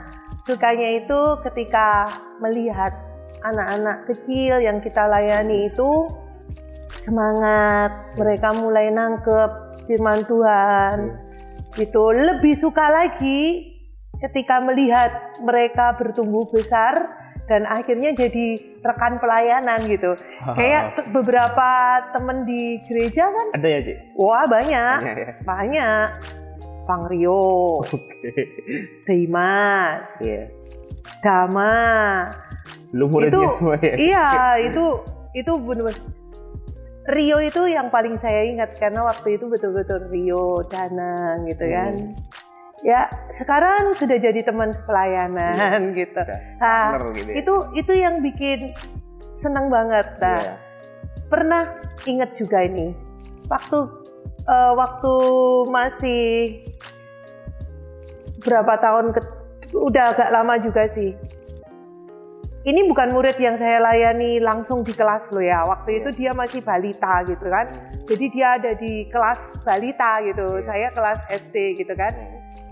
itu ketika melihat anak-anak kecil yang kita layani itu semangat, mereka mulai nangkep firman Tuhan. Gitu. Lebih suka lagi ketika melihat mereka bertumbuh besar dan akhirnya jadi rekan pelayanan gitu. Kayak beberapa temen di gereja kan. Ada ya, Cik? Wah banyak. Ya? Banyak. Bang Rio. Dimas. Iya. Dama. Lu muridnya Itu semua ya? iya, itu benar-benar Rio itu yang paling saya ingat karena waktu itu betul-betul Rio, Danang gitu kan. Ya sekarang sudah jadi teman pelayanan gitu. Nah, gitu ya. itu yang bikin senang banget. Nah, pernah ingat juga ini waktu masih berapa tahun udah agak lama juga sih. Ini bukan murid yang saya layani langsung di kelas loh ya. Waktu itu dia masih balita gitu kan. Jadi dia ada di kelas balita gitu. Saya kelas SD gitu kan.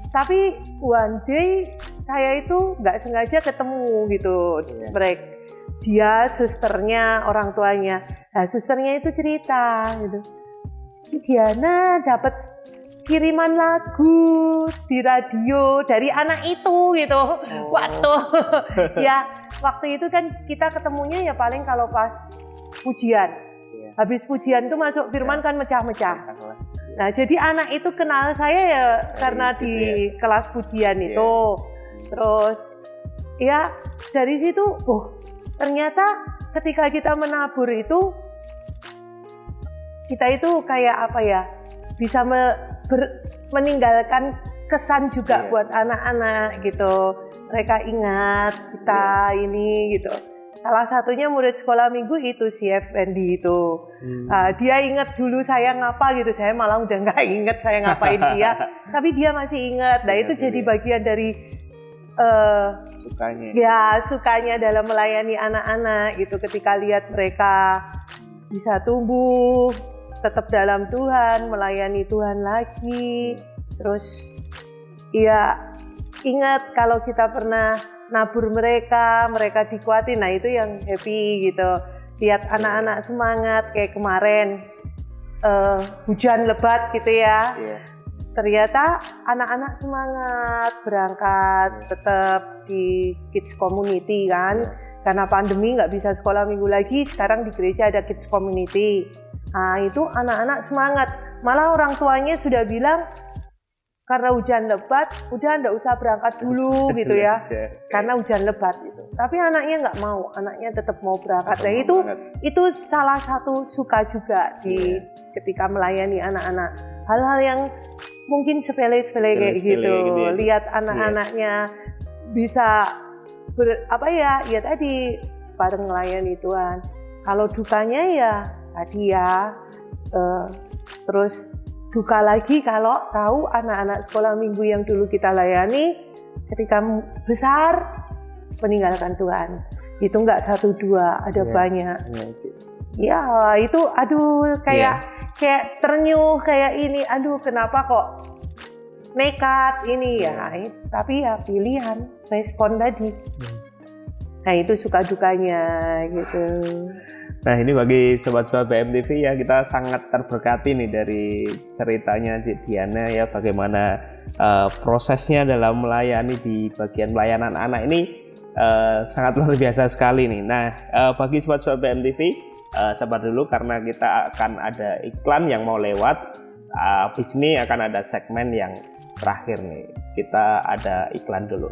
Tapi one day saya itu nggak sengaja ketemu gitu. Dia susternya, orang tuanya. Nah susternya itu cerita gitu. Si Diana dapat kiriman lagu di radio dari anak itu gitu. Ya waktu itu kan kita ketemunya ya paling kalau pas pujian. Habis pujian tuh masuk firman kan mecah-mecah. Nah jadi anak itu kenal saya ya karena di kelas pujian itu. Terus ya dari situ ternyata ketika kita menabur itu kita itu kayak apa ya, bisa meninggalkan kesan juga buat anak-anak gitu. Mereka ingat kita ini gitu. Salah satunya murid sekolah minggu itu si Effendi itu. Dia ingat dulu saya ngapa gitu. Saya malah udah nggak ingat saya ngapain dia. Tapi dia masih ingat. Nah itu jadi bagian dari sukanya. Ya sukanya dalam melayani anak-anak gitu. Ketika lihat mereka bisa tumbuh, tetap dalam Tuhan, melayani Tuhan lagi. Terus ya ingat kalau kita pernah nabur mereka dikuatin, nah itu yang happy gitu. Lihat anak-anak semangat kayak kemarin hujan lebat gitu ya. Ternyata anak-anak semangat berangkat tetap di kids community kan. Karena pandemi nggak bisa sekolah minggu lagi, sekarang di gereja ada kids community. Nah itu anak-anak semangat. Malah orang tuanya sudah bilang, karena hujan lebat, udah nggak usah berangkat dulu gitu ya, karena hujan lebat gitu. Tapi anaknya nggak mau, anaknya tetap mau berangkat. Nah itu salah satu suka juga di ketika melayani anak-anak. Hal-hal yang mungkin sepele-sepele kayak gitu. Lihat anak-anaknya bisa ya tadi bareng melayani Tuhan. Kalau dukanya ya tadi ya, terus duka lagi kalau tahu anak-anak sekolah minggu yang dulu kita layani ketika besar meninggalkan Tuhan. Itu nggak 1-2, ada banyak. Ya itu aduh kayak ternyuh kayak ini, aduh kenapa kok nekat ini ya. Tapi ya pilihan, respon tadi. Nah itu suka dukanya gitu. Nah ini bagi sobat-sobat BMTV ya, kita sangat terberkati nih dari ceritanya Cik Diana ya, bagaimana prosesnya dalam melayani di bagian pelayanan anak ini sangat luar biasa sekali nih. Nah bagi sobat-sobat BMTV, sabar dulu karena kita akan ada iklan yang mau lewat. Habis ini akan ada segmen yang terakhir nih, kita ada iklan dulu.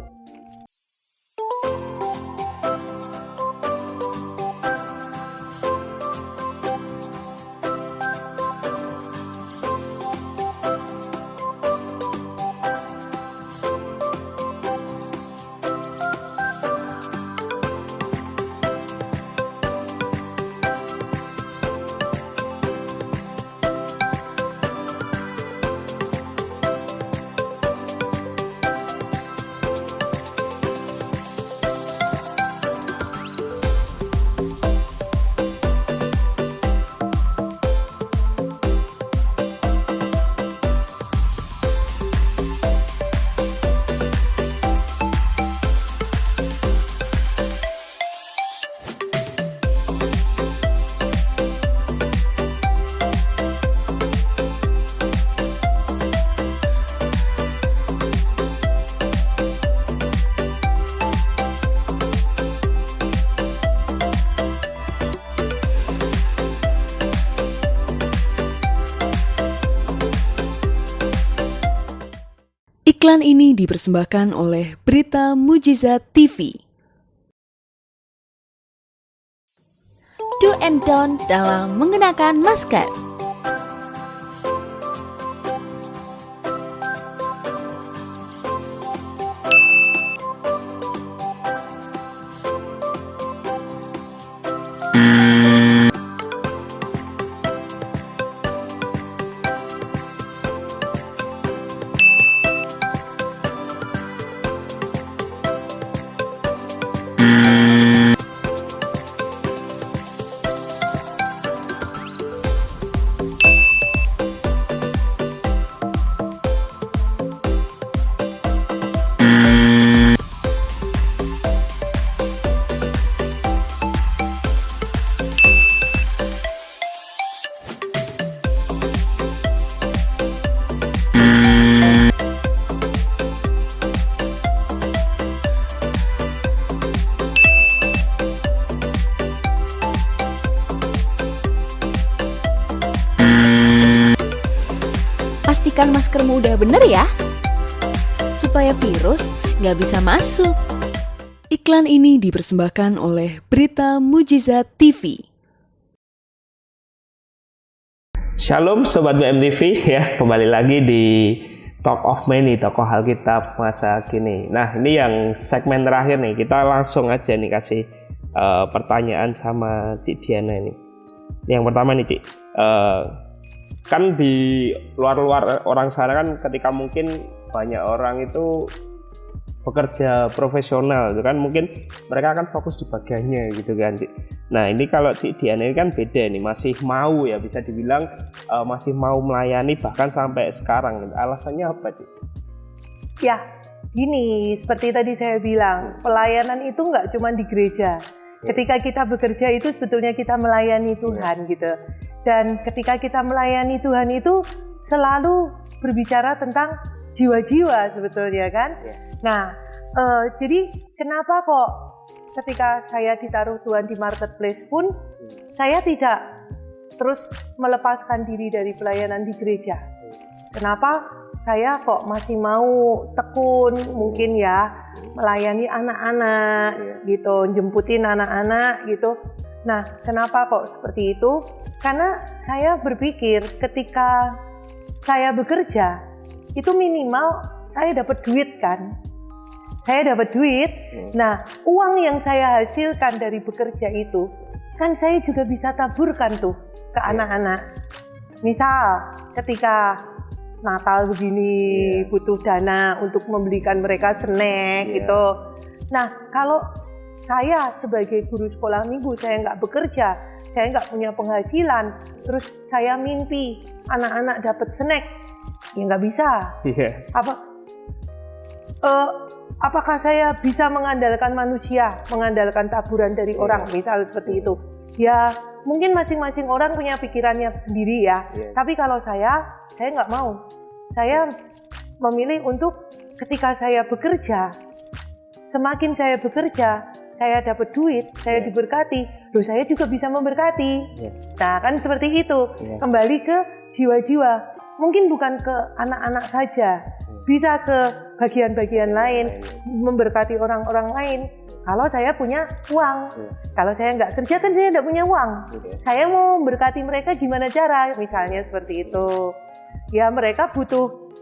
Iklan ini dipersembahkan oleh Berita Mujizat TV. Do and don't dalam mengenakan masker. Pastikan maskermu udah bener ya, supaya virus nggak bisa masuk. Iklan ini dipersembahkan oleh Berita Mujizat TV. Shalom Sobat BMTV ya, kembali lagi di Talk of Many, tokoh Alkitab masa kini. Nah ini yang segmen terakhir nih, kita langsung aja nih kasih pertanyaan sama Cik Diana ini. Yang pertama nih Cik, kan di luar orang sana kan ketika mungkin banyak orang itu bekerja profesional itu kan mungkin mereka akan fokus di bagiannya gitu kan Cik. Nah ini kalau Cik Diana ini kan beda nih, masih mau ya bisa dibilang masih mau melayani bahkan sampai sekarang. Alasannya apa Cik? Ya, gini, seperti tadi saya bilang, pelayanan itu nggak cuma di gereja. Ketika kita bekerja itu sebetulnya kita melayani Tuhan gitu. Dan ketika kita melayani Tuhan itu selalu berbicara tentang jiwa-jiwa sebetulnya kan. Nah, jadi kenapa kok ketika saya ditaruh Tuhan di marketplace pun saya tidak terus melepaskan diri dari pelayanan di gereja. Kenapa saya kok masih mau tekun mungkin ya melayani anak-anak gitu, jemputin anak-anak gitu. Nah, kenapa kok seperti itu? Karena saya berpikir ketika saya bekerja itu minimal saya dapat duit kan. Saya dapat duit. Nah, uang yang saya hasilkan dari bekerja itu kan saya juga bisa taburkan tuh ke anak-anak. Misal ketika Natal begini butuh dana untuk membelikan mereka snack gitu. Nah, kalau saya sebagai guru sekolah minggu, saya nggak bekerja, saya nggak punya penghasilan, terus saya mimpi anak-anak dapat snack, ya nggak bisa. Apakah saya bisa mengandalkan manusia, mengandalkan taburan dari orang, misal seperti itu? Ya, mungkin masing-masing orang punya pikirannya sendiri ya. Tapi kalau saya nggak mau. Saya memilih untuk ketika saya bekerja, semakin saya bekerja, saya dapat duit, saya diberkati, loh saya juga bisa memberkati. Nah kan seperti itu, kembali ke jiwa-jiwa. Mungkin bukan ke anak-anak saja, bisa ke bagian-bagian lain, memberkati orang-orang lain. Kalau saya punya uang, kalau saya nggak kerja kan saya nggak punya uang. Saya mau memberkati mereka gimana cara, misalnya seperti itu. Ya mereka butuh,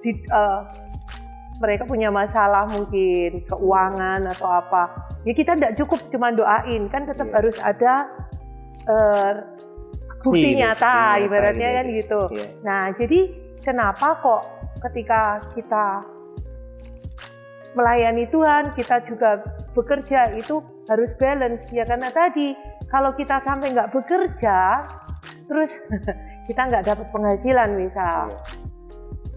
mereka punya masalah mungkin keuangan atau apa. Ya kita tidak cukup cuma doain, kan tetap harus ada bukti nyata, ibaratnya kan gitu. Nah jadi kenapa kok ketika kita melayani Tuhan, kita juga bekerja itu harus balance ya, karena tadi kalau kita sampai nggak bekerja, terus kita nggak dapat penghasilan misal,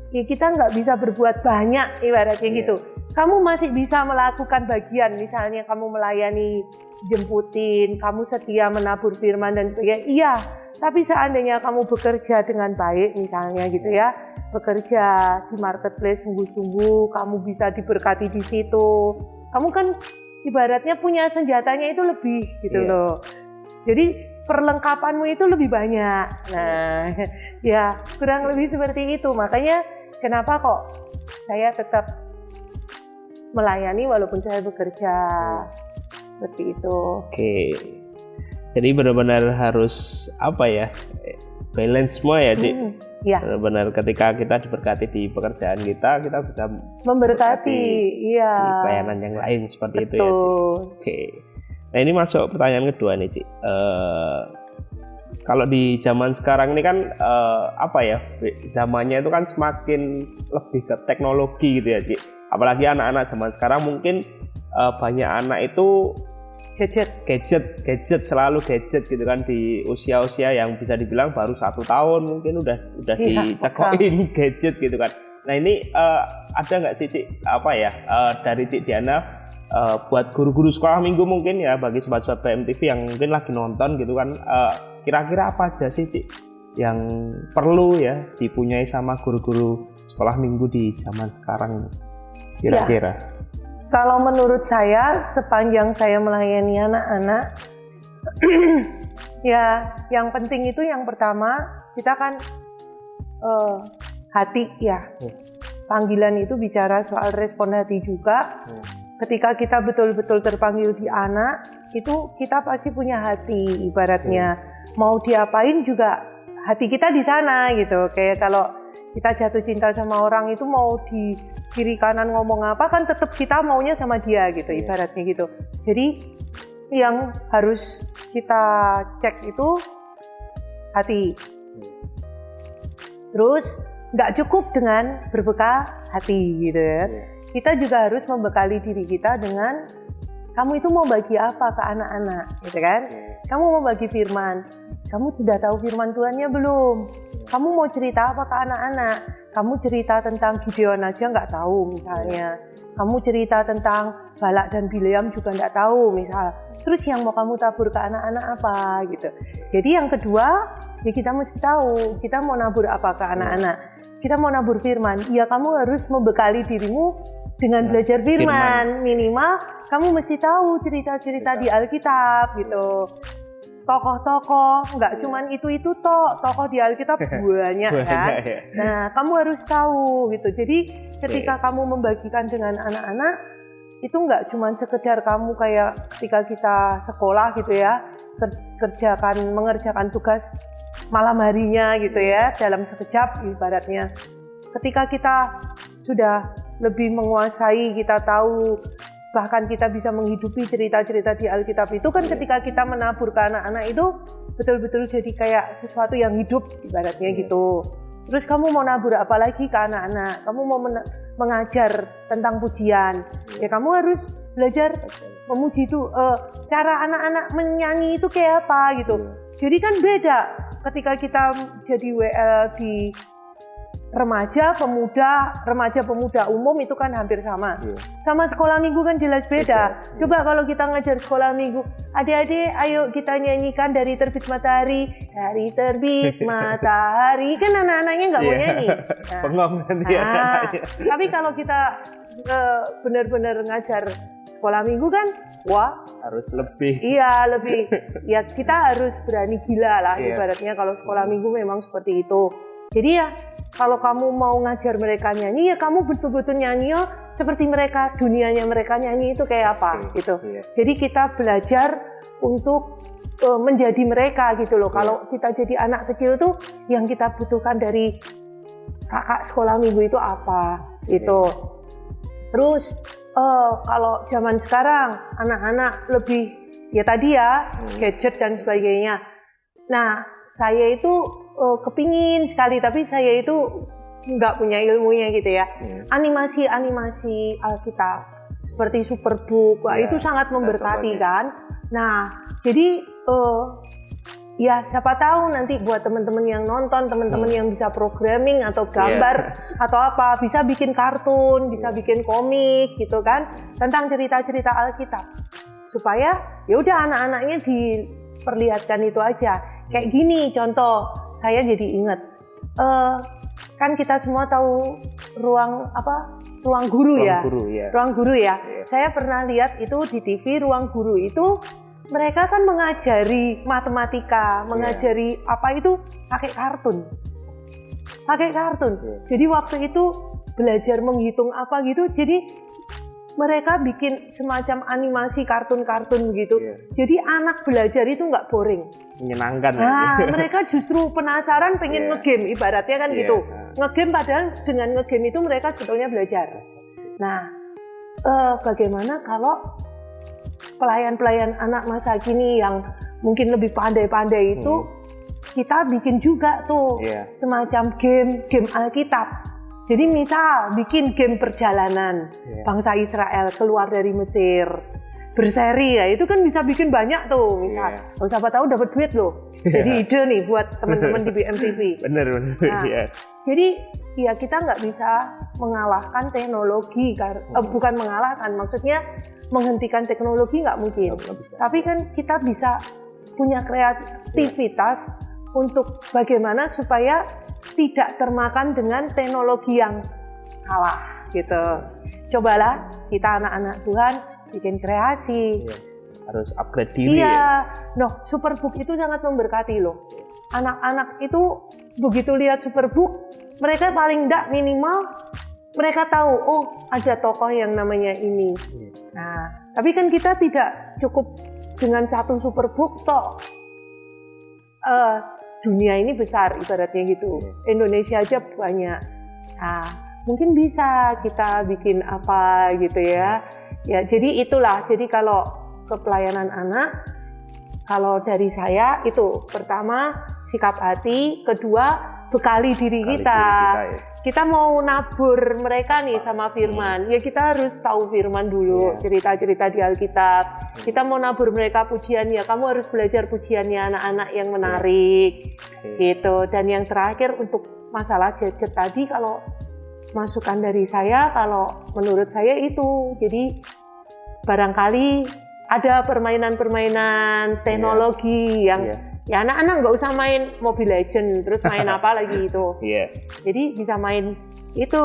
ya kita nggak bisa berbuat banyak ibaratnya gitu. Kamu masih bisa melakukan bagian, misalnya kamu melayani, jemputin, kamu setia menabur firman dan sebagainya, iya. Tapi seandainya kamu bekerja dengan baik misalnya gitu ya, bekerja di marketplace sungguh-sungguh, kamu bisa diberkati di situ. Kamu kan ibaratnya punya senjatanya itu lebih gitu loh. Jadi perlengkapanmu itu lebih banyak. Nah, ya kurang lebih seperti itu. Makanya kenapa kok saya tetap melayani walaupun saya bekerja. Seperti itu. Oke. Jadi benar-benar harus apa ya? Balance semua ya, Cik. Ya, Benar-benar ketika kita diberkati di pekerjaan kita bisa memberkati. Iya. di pelayanan yang lain seperti itu ya, Cik. Betul. Oke. Nah, ini masuk pertanyaan kedua nih, Cik. Kalau di zaman sekarang ini kan apa ya? Zamannya itu kan semakin lebih ke teknologi gitu ya, Cik. Apalagi anak-anak zaman sekarang mungkin banyak anak itu gadget selalu gadget gitu kan, di usia-usia yang bisa dibilang baru 1 tahun mungkin udah dicekokin gadget gitu kan. Nah ini ada nggak sih, Cik, apa ya, dari Cik Diana buat guru-guru sekolah minggu mungkin ya, bagi sobat-sobat BMTV yang mungkin lagi nonton gitu kan, kira-kira apa aja sih, Cik, yang perlu ya dipunyai sama guru-guru sekolah minggu di zaman sekarang kira-kira? Kalau menurut saya, sepanjang saya melayani anak-anak, ya yang penting itu yang pertama, kita kan hati ya. Panggilan itu bicara soal respon hati juga. Ketika kita betul-betul terpanggil di anak, itu kita pasti punya hati ibaratnya. Mau diapain juga hati kita di sana gitu. Kayak kalau kita jatuh cinta sama orang itu, mau di kiri kanan ngomong apa kan tetap kita maunya sama dia gitu, ibaratnya gitu. Jadi yang harus kita cek itu hati. Terus nggak cukup dengan berbekal hati gitu ya. Kita juga harus membekali diri kita dengan, kamu itu mau bagi apa ke anak-anak gitu kan. Kamu mau bagi firman, kamu sudah tahu firman Tuhannya belum? Kamu mau cerita apa ke anak-anak? Kamu cerita tentang Gideon aja nggak tahu misalnya. Kamu cerita tentang Balak dan Bileam juga nggak tahu misal. Terus yang mau kamu tabur ke anak-anak apa gitu. Jadi yang kedua, ya kita mesti tahu kita mau nabur apa ke anak-anak. Kita mau nabur firman, ya kamu harus membekali dirimu dengan belajar firman. Minimal kamu mesti tahu cerita-cerita di Alkitab gitu. Tokoh-tokoh, nggak cuman itu tokoh di Alkitab banyak kan. Nah, kamu harus tahu gitu. Jadi ketika kamu membagikan dengan anak-anak, itu nggak cuman sekedar kamu kayak ketika kita sekolah gitu ya, mengerjakan tugas malam harinya gitu ya, dalam sekejap ibaratnya. Ketika kita sudah lebih menguasai, kita tahu, bahkan kita bisa menghidupi cerita-cerita di Alkitab itu kan, ketika kita menabur ke anak-anak itu betul-betul jadi kayak sesuatu yang hidup ibaratnya gitu. Terus kamu mau nabur apa lagi ke anak-anak? Kamu mau mengajar tentang pujian, ya kamu harus belajar memuji itu. Cara anak-anak menyanyi itu kayak apa gitu. Jadi kan beda ketika kita jadi WL di remaja pemuda umum, itu kan hampir sama. Sama sekolah minggu kan jelas beda. Coba kalau kita ngajar sekolah minggu, adik-adik ayo kita nyanyikan dari terbit matahari, dari terbit matahari, kan anak-anaknya nggak mau nyanyi. Bengong nanti anak-anaknya. Tapi kalau kita benar-benar ngajar sekolah minggu kan, wah harus lebih. Iya lebih. Ya kita harus berani gila lah ibaratnya kalau sekolah minggu memang seperti itu. Jadi ya kalau kamu mau ngajar mereka nyanyi, ya kamu betul-betul nyanyi seperti mereka, dunianya mereka nyanyi itu kayak apa gitu. Jadi kita belajar untuk menjadi mereka gitu loh. Kalau kita jadi anak kecil tuh, yang kita butuhkan dari kakak sekolah minggu itu apa gitu. Terus kalau zaman sekarang anak-anak lebih ya tadi ya gadget dan sebagainya. Nah saya itu kepingin sekali, tapi saya itu nggak punya ilmunya gitu ya. Animasi Alkitab seperti Superbook, itu sangat memberkati kan. Nah jadi ya siapa tahu nanti buat teman-teman yang nonton, teman-teman yang bisa programming atau gambar atau apa, bisa bikin kartun, bisa bikin komik gitu kan, tentang cerita-cerita Alkitab, supaya ya udah anak-anaknya diperlihatkan itu aja. Kayak gini contoh, saya jadi ingat, kan kita semua tahu ruang guru ya. Ruang guru ya. Saya pernah lihat itu di TV, ruang guru itu mereka kan mengajari matematika, mengajari apa itu pakai kartun. Jadi waktu itu belajar menghitung apa gitu, jadi mereka bikin semacam animasi kartun-kartun begitu. Iya. Jadi anak belajar itu nggak boring. Menyenangkan. Nah, mereka justru penasaran pengen Iya. ngegame, ibaratnya kan Iya. gitu. Ngegame padahal dengan ngegame itu mereka sebetulnya belajar. Nah, bagaimana kalau pelayan-pelayan anak masa kini yang mungkin lebih pandai-pandai itu kita bikin juga tuh Iya. semacam game Alkitab. Jadi misal bikin game perjalanan bangsa Israel keluar dari Mesir berseri ya, itu kan bisa bikin banyak tuh misal. Iya. Oh, siapa tahu dapat duit loh. Jadi ide nih buat teman-teman di BMTV. Bener. Nah, Iya. Jadi ya kita nggak bisa mengalahkan teknologi, bukan mengalahkan, maksudnya menghentikan teknologi nggak mungkin. Nggak bisa. Tapi kan kita bisa punya kreativitas untuk bagaimana supaya tidak termakan dengan teknologi yang salah gitu. Cobalah kita anak-anak Tuhan bikin kreasi. Iya. Harus upgrade diri. Iya, Ya. noh Superbook itu sangat memberkati loh. Anak-anak itu begitu lihat Superbook, mereka paling enggak minimal mereka tahu, oh ada tokoh yang namanya ini. Nah, tapi kan kita tidak cukup dengan satu Superbook toh. Dunia ini besar ibaratnya gitu. Indonesia aja banyak. Nah, mungkin bisa kita bikin apa gitu ya. Ya, jadi itulah. Jadi kalau ke pelayanan anak, kalau dari saya itu pertama sikap hati, kedua bekali diri kita. Kita mau nabur mereka nih sama firman, ya kita harus tahu firman dulu, cerita-cerita di Alkitab. Kita mau nabur mereka pujian, ya kamu harus belajar pujiannya anak-anak yang menarik, gitu. Dan yang terakhir untuk masalah gadget tadi, kalau masukan dari saya, kalau menurut saya itu, jadi barangkali ada permainan-permainan teknologi yang ya anak-anak nggak usah main Mobile Legend terus main apa lagi itu. Jadi bisa main itu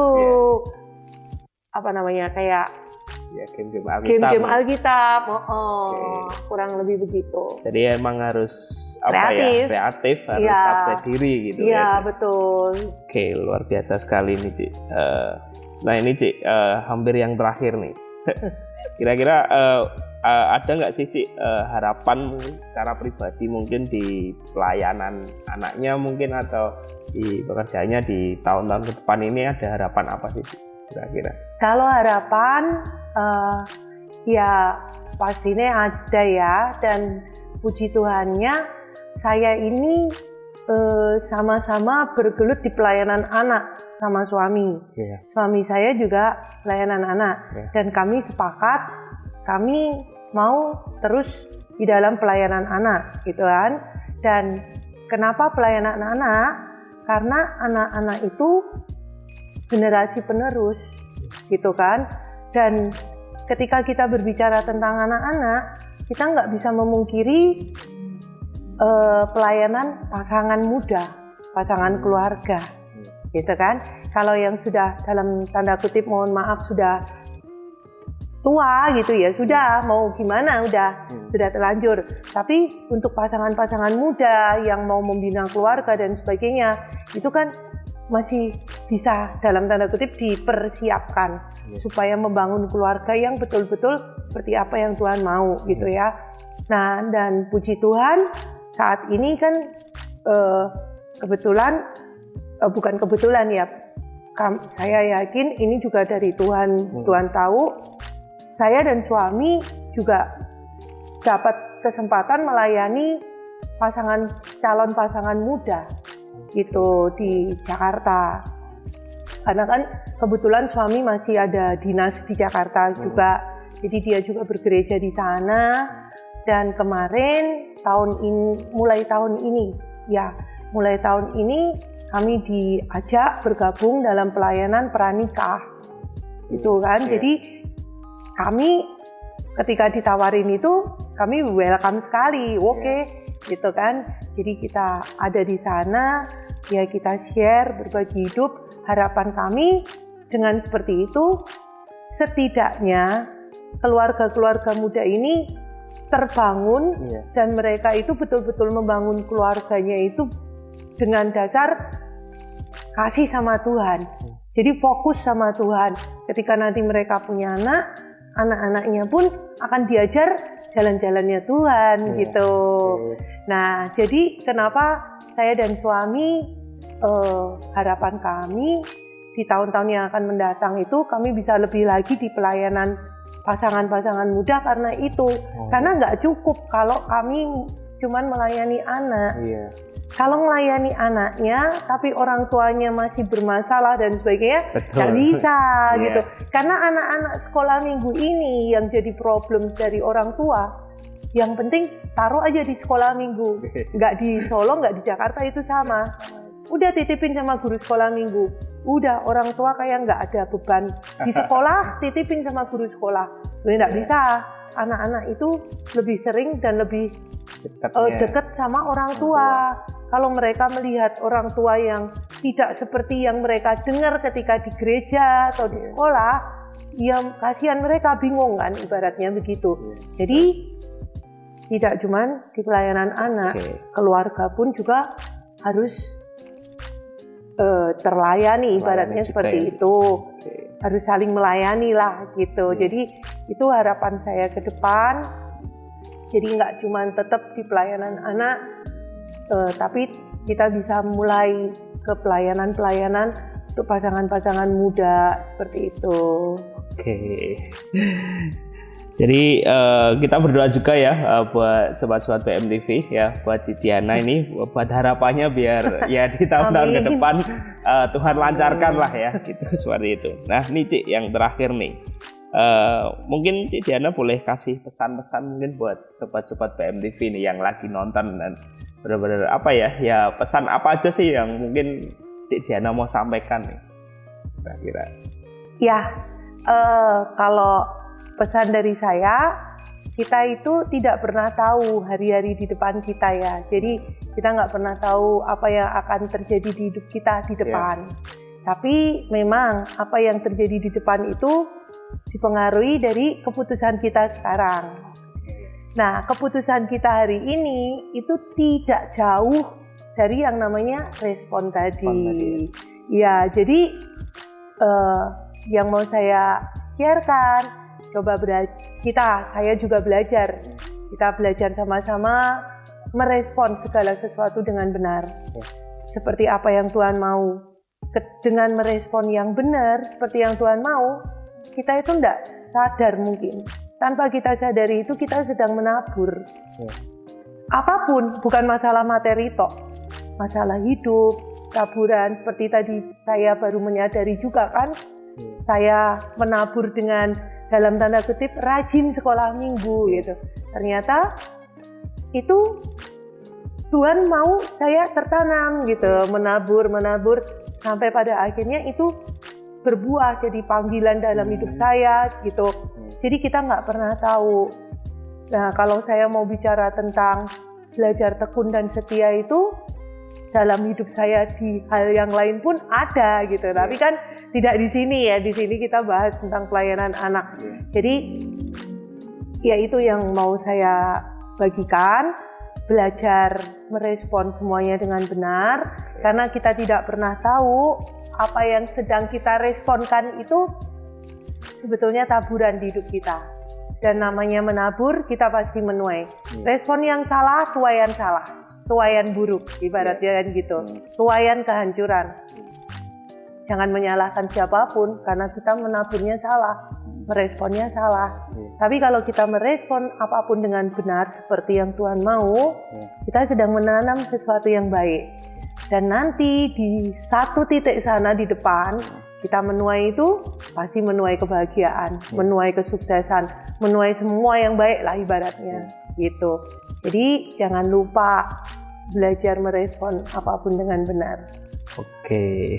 apa namanya kayak game-game Alkitab. Kurang lebih begitu. Jadi emang harus kreatif, harus upgrade diri gitu ya. Iya, betul. Oke, luar biasa sekali nih, Cik. Nah ini Cik, hampir yang terakhir nih. Kira-kira ada nggak sih Cik harapan secara pribadi mungkin di pelayanan anaknya mungkin atau di pekerjaannya di tahun-tahun ke depan ini, ada harapan apa sih Cik kira-kira? Kalau harapan ya pastinya ada ya, dan puji Tuhannya saya ini sama-sama bergelut di pelayanan anak sama suami. Suami saya juga pelayanan anak dan kami sepakat kami mau terus di dalam pelayanan anak gitu kan. Dan kenapa pelayanan anak? Karena anak-anak itu generasi penerus gitu kan. Dan ketika kita berbicara tentang anak-anak, kita nggak bisa memungkiri pelayanan pasangan muda, pasangan keluarga gitu kan. Kalau yang sudah dalam tanda kutip mohon maaf sudah tua gitu ya, sudah mau gimana sudah terlanjur. Tapi untuk pasangan-pasangan muda yang mau membina keluarga dan sebagainya, itu kan masih bisa dalam tanda kutip dipersiapkan supaya membangun keluarga yang betul-betul seperti apa yang Tuhan mau gitu ya. Nah, dan puji Tuhan saat ini kan kebetulan bukan kebetulan ya, saya yakin ini juga dari Tuhan. Tuhan tahu saya dan suami juga dapat kesempatan melayani calon pasangan muda gitu di Jakarta. Karena kan kebetulan suami masih ada dinas di Jakarta juga, jadi dia juga bergereja di sana. Dan kemarin mulai tahun ini kami diajak bergabung dalam pelayanan pranikah gitu kan. Jadi kami ketika ditawarin itu kami welcome sekali, gitu kan. Jadi kita ada di sana, ya kita share, berbagi hidup. Harapan kami dengan seperti itu, setidaknya keluarga-keluarga muda ini terbangun dan mereka itu betul-betul membangun keluarganya itu dengan dasar kasih sama Tuhan. Jadi fokus sama Tuhan. Ketika nanti mereka punya anak, anak-anaknya pun akan diajar jalan-jalannya Tuhan gitu. Nah, jadi kenapa saya dan suami harapan kami di tahun-tahun yang akan mendatang itu kami bisa lebih lagi di pelayanan pasangan-pasangan muda karena itu. Karena nggak cukup kalau kami cuman melayani anak. Kalau melayani anaknya tapi orang tuanya masih bermasalah dan sebagainya, nggak bisa gitu. Karena anak-anak sekolah minggu ini yang jadi problem dari orang tua, yang penting taruh aja di sekolah minggu, nggak di Solo, nggak di Jakarta itu sama. Udah titipin sama guru sekolah minggu. Udah orang tua kayak nggak ada beban. Di sekolah titipin sama guru sekolah. Nggak bisa. Anak-anak itu lebih sering dan lebih dekat sama orang tua. Kalau mereka melihat orang tua yang tidak seperti yang mereka dengar ketika di gereja atau di sekolah, ya kasihan mereka, bingung kan ibaratnya begitu. Jadi tidak cuma di pelayanan anak, keluarga pun juga harus terlayani, ibaratnya seperti itu. Harus saling melayani lah gitu. Jadi itu harapan saya ke depan. Jadi nggak cuma tetap di pelayanan anak, tapi kita bisa mulai ke pelayanan-pelayanan untuk pasangan-pasangan muda seperti itu. Jadi kita berdoa juga ya buat sobat-sobat BMTV ya, buat Cik Diana ini, buat harapannya biar ya di tahun-tahun ke depan Tuhan lancarkan lah ya, gitu seperti itu. Nah ini Cik yang terakhir nih, mungkin Cik Diana boleh kasih pesan-pesan mungkin buat sobat-sobat BMTV nih yang lagi nonton, dan benar-benar apa ya pesan apa aja sih yang mungkin Cik Diana mau sampaikan nih kira-kira? Ya, kalau pesan dari saya, kita itu tidak pernah tahu hari-hari di depan kita ya. Jadi kita nggak pernah tahu apa yang akan terjadi di hidup kita di depan. Tapi memang apa yang terjadi di depan itu dipengaruhi dari keputusan kita sekarang. Nah, keputusan kita hari ini itu tidak jauh dari yang namanya respon tadi. Ya, jadi yang mau saya sharekan, coba saya juga belajar. Kita belajar sama-sama merespon segala sesuatu dengan benar. Seperti apa yang Tuhan mau. Dengan merespon yang benar, seperti yang Tuhan mau, kita itu tidak sadar mungkin. Tanpa kita sadari itu kita sedang menabur. Apapun, bukan masalah materi tok. Masalah hidup, taburan, seperti tadi saya baru menyadari juga kan. Saya menabur dengan dalam tanda kutip rajin sekolah minggu gitu. Ternyata itu Tuhan mau saya tertanam gitu, menabur sampai pada akhirnya itu berbuah jadi panggilan dalam hidup saya gitu. Jadi kita nggak pernah tahu. Nah, kalau saya mau bicara tentang belajar tekun dan setia itu dalam hidup saya di hal yang lain pun ada gitu. Tapi kan tidak di sini ya. Di sini kita bahas tentang pelayanan anak. Jadi ya itu yang mau saya bagikan, belajar merespon semuanya dengan benar, karena kita tidak pernah tahu apa yang sedang kita responkan itu sebetulnya taburan di hidup kita. Dan namanya menabur, kita pasti menuai. Respon yang salah, tuaian salah. Tuaian buruk, ibaratnya kan gitu. Tuaian kehancuran. Jangan menyalahkan siapapun, karena kita menaburnya salah, meresponnya salah. Tapi kalau kita merespon apapun dengan benar, seperti yang Tuhan mau, kita sedang menanam sesuatu yang baik. Dan nanti di satu titik sana di depan, kita menuai itu, pasti menuai kebahagiaan, menuai kesuksesan, menuai semua yang baik lah ibaratnya. Gitu. Jadi jangan lupa belajar merespon apapun dengan benar. Oke,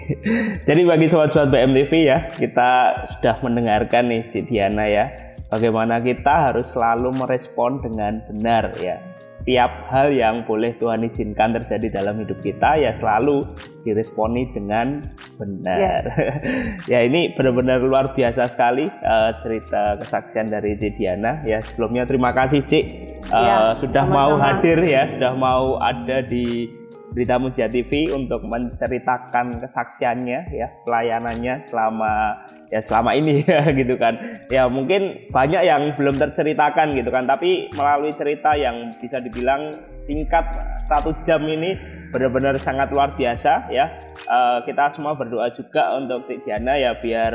jadi bagi sobat-sobat BMTV ya, kita sudah mendengarkan nih Cik Diana ya, bagaimana kita harus selalu merespon dengan benar ya. Setiap hal yang boleh Tuhan izinkan terjadi dalam hidup kita ya selalu diresponi dengan benar. Ya ini benar-benar luar biasa sekali cerita kesaksian dari Cik Diana ya. Sebelumnya terima kasih Cik Ya, sudah mau sama-sama. hadir ya, sudah mau ada di Berita Mujizat TV untuk menceritakan kesaksiannya ya, pelayanannya selama ini ya gitu kan. Ya mungkin banyak yang belum terceritakan gitu kan, tapi melalui cerita yang bisa dibilang singkat 1 jam ini benar-benar sangat luar biasa ya. Kita semua berdoa juga untuk Cik Diana ya, biar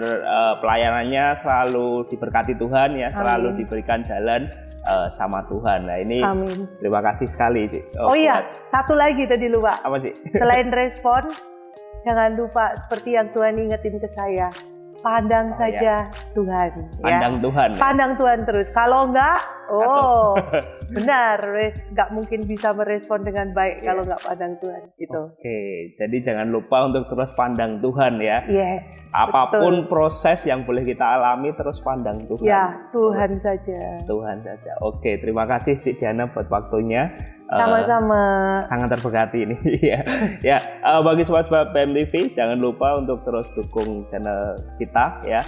pelayanannya selalu diberkati Tuhan ya, selalu diberikan jalan sama Tuhan. Nah ini Amin. terima kasih sekali Cik. Oh iya, satu lagi tadi lupa. Apa Cik? Selain respon, jangan lupa seperti yang Tuhan ingetin ke saya, pandang saja Tuhan. Pandang Tuhan. Ya? Pandang Tuhan terus. Kalau enggak, benar, nggak mungkin bisa merespon dengan baik kalau nggak pandang Tuhan. Gitu. Oke, jadi jangan lupa untuk terus pandang Tuhan ya. Yes. Apapun betul. proses yang boleh kita alami, terus pandang Tuhan. Ya, Tuhan saja. Tuhan saja. Oke, terima kasih Cik Diana buat waktunya. Sama-sama. Sangat terberkati ini ya. Bagi sobat-sobat PMTV, jangan lupa untuk terus dukung channel kita ya,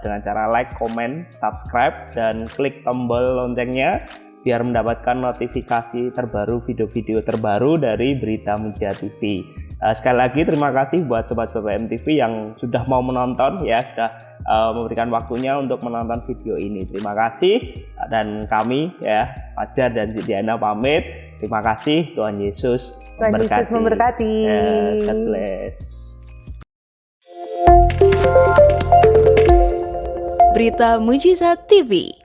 dengan cara like, comment, subscribe, dan klik tombol loncengnya biar mendapatkan notifikasi terbaru, video-video terbaru dari Berita Mujizat TV. Sekali lagi terima kasih buat sobat-sobat PMTV yang sudah mau menonton ya, sudah memberikan waktunya untuk menonton video ini. Terima kasih, dan kami ya, Fajar dan Cik Diana pamit. Terima kasih, Tuhan Yesus Tuhan Yesus memberkati. God bless. Berita Mujizat TV.